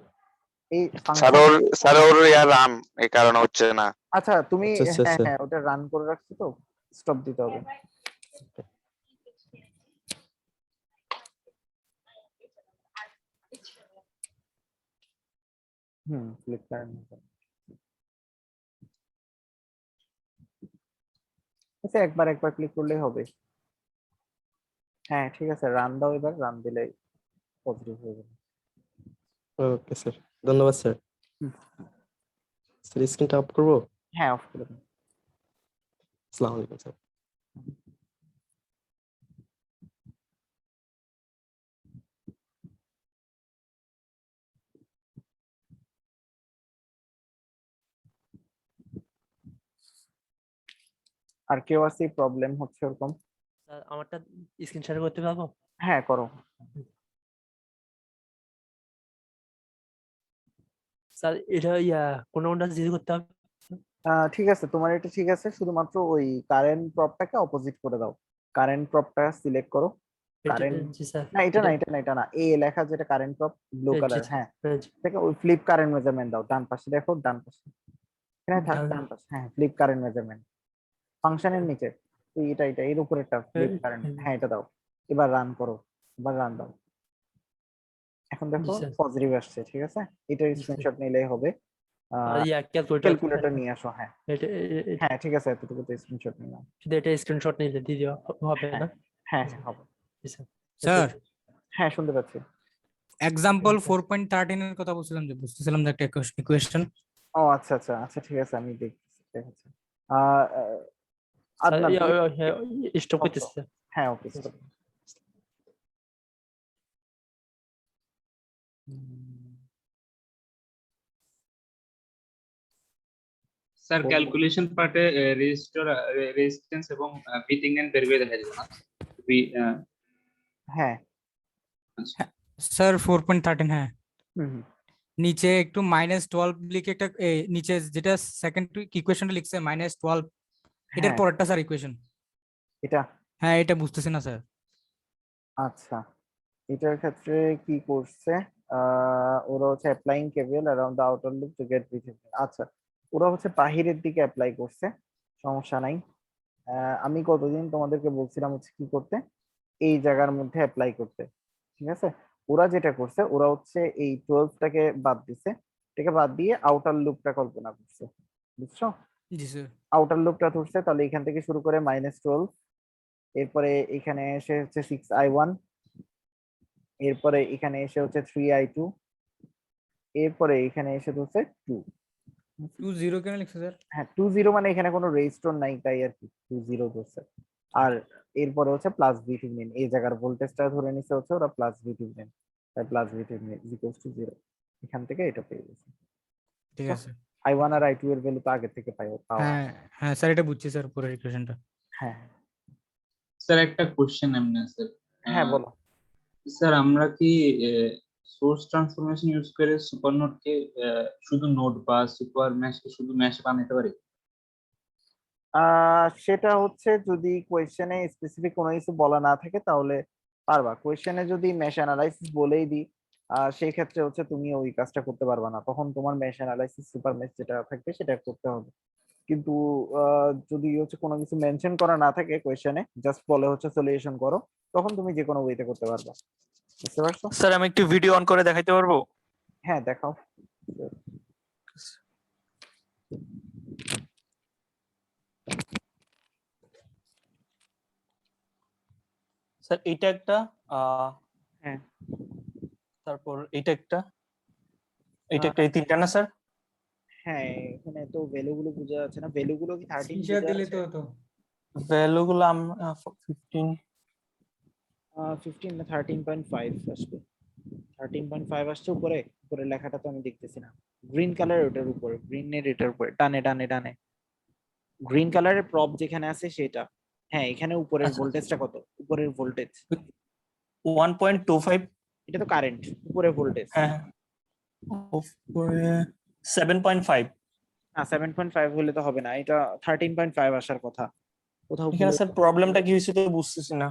এই স্যার ফাংশন, ওর রান এই কারণে হচ্ছে না। আচ্ছা তুমি, আচ্ছা, আচ্ছা, হ্যাঁ আচ্ছা। হ্যাঁ ওটা রান করে রাখছি তো, স্টপ দিতে হবে। Flip current measurement. আচ্ছা, একবার ক্লিক করলেই হবে। হ্যাঁ ঠিক আছে, রান দাও, এবার রান দিলে পজিটিভ হয়ে যাবে। ওকে স্যার, ধন্যবাদ স্যার। হুম। স্যার স্ক্রিনটা অফ করবো? হ্যাঁ, অফ করে দিন। আসসালামু আলাইকুম স্যার। আর কেউ আছে প্রবলেম হচ্ছে ওরকম? স্যার আমারটা স্ক্রিন শেয়ার করতে পারবো? হ্যাঁ, করো। স্যার এটা কোনটা জিরো করতে হবে? ঠিক আছে, তোমার এটা ঠিক আছে, শুধুমাত্র ওই কারেন্ট প্রপটাকে অপোজিট করে দাও। কারেন্ট প্রপটা সিলেক্ট করো। কারেন্ট, জি স্যার। না এটা না, এটা না, এ লেখা যেটা কারেন্ট প্রপ ব্লু জি, কালার, জি, হ্যাঁ জি। দেখো ওই ফ্লিপ কারেন্ট মেজারমেন্ট দাও, ডান পাশে দেখো, ডান পাশে, এখানে থাক, ডান- ডান পাশে, হ্যাঁ ফ্লিপ কারেন্ট মেজারমেন্ট ফাংশনের নিচে, তুই এটা এর উপরেরটা ফ্লিপ কারেন্ট, হ্যাঁ এটা দাও। এবার রান করো, এবার রান দাও। এখন দেখো স্যার। পজিটিভ আসছে, ঠিক আছে, এটার জি, স্যার। স্ক্রিনশট নিলেই হবে। আর ক্যালকুলেটর ক্যালকুলেটর নিয়ে আসো, হ্যাঁ এটা হ্যাঁ ঠিক আছে, এতটুকু তো স্ক্রিনশট নিলাম। শুধু এটা স্ক্রিনশট নিলে দিয়ে দেওয়া হবে না? হ্যাঁ হ্যাঁ হবে। জি স্যার। স্যার হ্যাঁ শুনতে পাচ্ছি। এক্সাম্পল 4.13 এর কথা বলছিলাম, যে বুঝতেছিলাম যে একটা ইকুয়েশন। ও আচ্ছা আচ্ছা আচ্ছা, ঠিক আছে, আমি দেখাচ্ছি। আহ, আদনান, স্টপ করতেছি স্যার। হ্যাঁ ওকে। স্যার ক্যালকুলেশন পার্টে রেজিস্ট্যান্স এবং ভিটিংয়েন্ট বের করে দেখা যাবে না? হ্যাঁ স্যার 4.13, হ্যাঁ হুম, নিচে একটু -12 লিখে একটা নিচে যেটা সেকেন্ড ইকুয়েশনটা লিখছে -12, এটার হ্যাঁ, পরেরটা স্যার ইকুয়েশন। এটা হ্যাঁ এটা বুঝতেছি না স্যার। আচ্ছা, এটার ক্ষেত্রে কি করছে, ওরা হচ্ছে applying cable around the outer loop to get visible. আচ্ছা, ওরা হচ্ছে বাহিরের দিকে অ্যাপ্লাই করছে, সমস্যা নাই। আমি কতদিন তোমাদেরকে বলছিলাম হচ্ছে কি করতে, এই জায়গার মধ্যে অ্যাপ্লাই করতে, ঠিক আছে। ওরা যেটা করছে, ওরা হচ্ছে এই 12টাকে বাদ দিছে, এটাকে বাদ দিয়ে আউটার লুপটা কল্পনা করছে, বুঝছো? জি স্যার। আউটার লুপটা ধরছে, তাহলে এখান থেকে শুরু করে -12, এরপরে এখানে এসে হচ্ছে 6i1, এরপরে এখানে এসে হচ্ছে 3i2, এরপরে এখানে এসে ধরছে 2। 20 কেন লিখছে স্যার? হ্যাঁ 20 মানে এখানে কোনো রেজিস্টর নাই তাই আর কি 20 ধরছে। আর এরপরে হচ্ছে প্লাস VThevenin, এই জায়গার ভোল্টেজটা ধরে নিছে হচ্ছে ওরা প্লাস VThevenin, তাই প্লাস VThevenin ইকুয়ালস টু 0, এখান থেকে এটা পেয়ে গেছে। ঠিক আছে। i1 আর i2 এর ভ্যালু তো আগে থেকে পাওয়া। হ্যাঁ হ্যাঁ স্যার এটা বুঝছি স্যার, পুরো ইকুয়েশনটা। হ্যাঁ স্যার একটা কোশ্চেন এমনি স্যার। হ্যাঁ বলো। স্যার আমরা কি সোর্স ট্রান্সফরমেশন ইউজ করে সুপার নোডকে শুধু নোড বা সুপার ম্যাশকে শুধু ম্যাশ বানাতে পারি? সেটা হচ্ছে যদি কোয়েশ্চেনে স্পেসিফিক কোনো কিছু বলা না থাকে তাহলে পারবা। কোয়েশ্চেনে যদি মেশ অ্যানালাইসিস বলেই দিই, সেই ক্ষেত্রে হচ্ছে তুমি ওই কাজটা করতে পারবা না, তখন তোমার মেশ অ্যানালাইসিস সুপার মেশ যেটা থাকবে সেটা করতে হবে। কিন্তু যদি হচ্ছে কোনো কিছু মেনশন করা না থাকে কোয়েশ্চেনে, জাস্ট বলে হচ্ছে সলিউশন করো, তখন তুমি যে কোনো ওয়েতে করতে পারবা। বুঝতে পারছো? স্যার আমি একটু ভিডিও অন করে দেখাইতে পারবো? হ্যাঁ দেখাও। স্যার এটা একটা হ্যাঁ। তারপর এটা একটা এই তিনটা না স্যার? হ্যাঁ, এখানে তো ভ্যালু গুলো বোঝা যাচ্ছে না, ভ্যালু গুলো কি 13 স্ক্রিনশট বোঝা দিলে যাচ্ছে? তো হতো। ভ্যালু গুলো আমরা 15 15 না 13.5 আসবে। 13.5 আসছে উপরে, উপরে লেখাটা তো আমি দেখতেছি না। গ্রিন কালার ওটার উপর, গ্রিনের এটার উপরে, ডানে ডানে ডানে গ্রিন কালারের প্রপ যেখানে আছে সেটা। হ্যাঁ, এখানে উপরের আচ্ছা। ভোল্টেজটা কত? উপরের ভোল্টেজ 1.25। এটা তো কারেন্ট, উপরে ভোল্টেজ। হ্যাঁ, উপরে 7.5। না 7.5 হলে তো হবে না, এটা 13.5 আসার কথা। কোথাও এখানে ভুলে স্যার প্রবলেমটা কি হয়েছে তো বুঝতেছি না।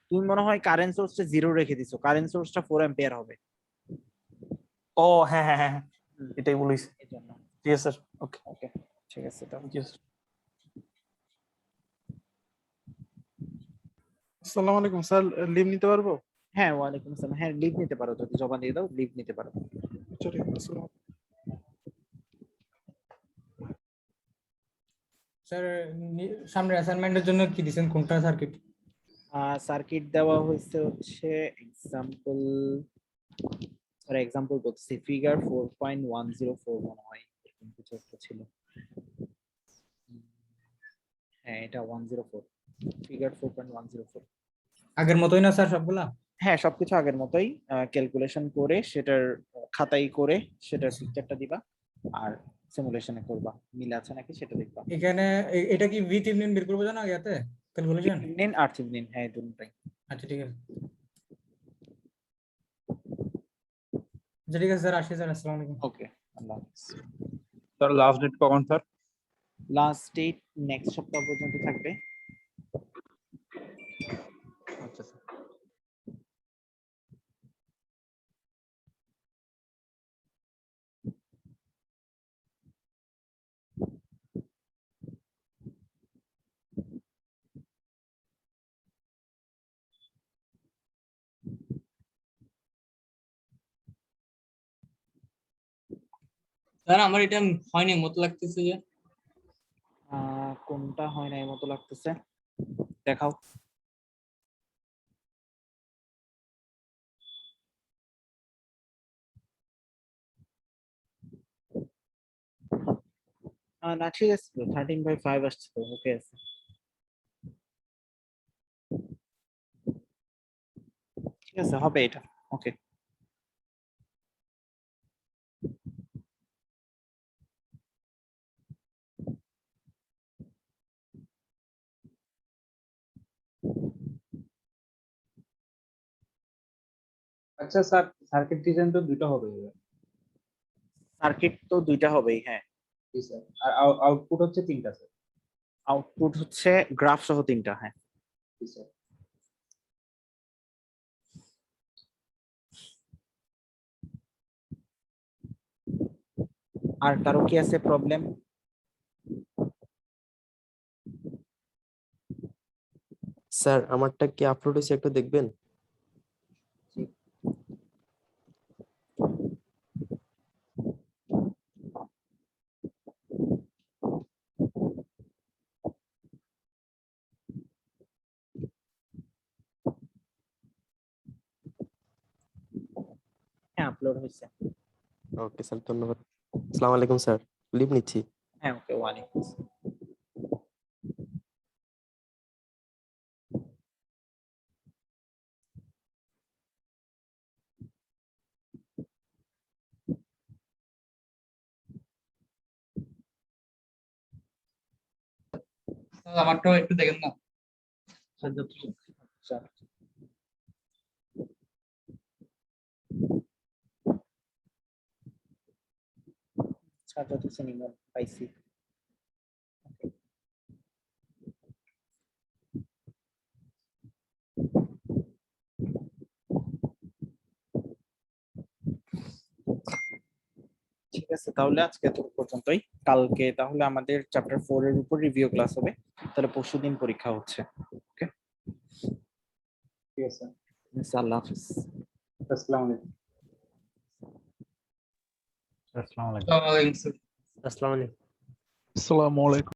তুমি মনে হয় কারেন্ট সোর্সটা 0 রেখে দিছো, কারেন্ট সোর্সটা 4 অ্যাম্পিয়ার হবে। ও হ্যাঁ হ্যাঁ হ্যাঁ, হুম, এটাই বলিস। এজন্য। ঠিক আছে স্যার, ওকে ওকে, ঠিক আছে তাহলে। Thank you sir. আসসালামু আলাইকুম স্যার, লিভ নিতে পারবো? হ্যাঁ, ওয়ালাইকুম আসসালাম। হ্যাঁ, লিভ নিতে পারো, যদি জমা দিয়ে দাও লিভ নিতে পারো। আচ্ছা, ঠিক আছে, আসসালামু আলাইকুম। স্যার সামনের অ্যাসাইনমেন্টের জন্য কি দিবেন, কোনটা সার্কিট? সার্কিট দেওয়া হয়েছে হচ্ছে এক্সাম্পল, ফর এক্সাম্পল বলছি ফিগার 4.104 মনে হয় এরকম কিছু একটা ছিল। হ্যাঁ, এটা 104, ফিগার 4.104। আগের মতোই না স্যার সবগুলা? হ্যাঁ, সবকিছু আগের মতোই, ক্যালকুলেশন করে সেটার খাতায় করে সেটার পিকচারটা দিবা আর সিমুলেশনে করবা, মিল আছে নাকি সেটা দেখবা। এখানে এটা কি ভি থেভেনিন বের করবো জানো ইয়াতে ক্যালকুলেশন? নিন আর নিন, হ্যাঁ দুটোটাই। আচ্ছা ঠিক আছে। আচ্ছা ঠিক আছে স্যার, আসি স্যার, আসসালামু আলাইকুম। ওকে, আল্লাহ হাফেজ। স্যার লাস্ট ডেট কখন স্যার? লাস্ট ডেট নেক্সট সপ্তাহ পর্যন্ত থাকবে। আচ্ছা স্যার। স্যার আমার এটা হয়নি মতো লাগতেছে যে। কোনটা হয় না এর মতো লাগতেছে, দেখাও। না ঠিক আছে, 13/5 আসছে তো, ওকে আছে। ঠিক আছে, হবে এটা, ওকে। আচ্ছা স্যার, সার্কিট ডিজাইন তো দুটো হবে এবার। সার্কিট তো দুইটা হবেই, হ্যাঁ। জি স্যার, আর আউটপুট হচ্ছে তিনটা স্যার। আউটপুট হচ্ছে গ্রাফ সহ তিনটা, হ্যাঁ। জি স্যার। আর কারো কি আছে প্রবলেম? স্যার আমারটা কি আপলোড হয়েছে একটু দেখবেন? হ্যাঁ, আপলোড হয়েছে। ওকে স্যার, ধন্যবাদ। আসসালামু আলাইকুম স্যার, লিভ নিচ্ছি। হ্যাঁ, ওকে, ওয়ালাইকুম আসসালাম। আমারটাও একটু দেখেন না। আচ্ছা। ছাত্র তো সিনেমা পাইছি। ঠিক আছে, তাহলে আজকে এত পর্যন্তই। কালকে তাহলে আমাদের চ্যাপ্টার 4 এর উপর রিভিউ ক্লাস হবে, তাহলে পরশুদিন পরীক্ষা হচ্ছে। ওকে, ঠিক আছে স্যার, আল্লাহ হাফেজ। আসসালামু আলাইকুম। আসসালামু আলাইকুম। আসসালামু আলাইকুম স্যার। আসসালামু আলাইকুম। আসসালামু আলাইকুম।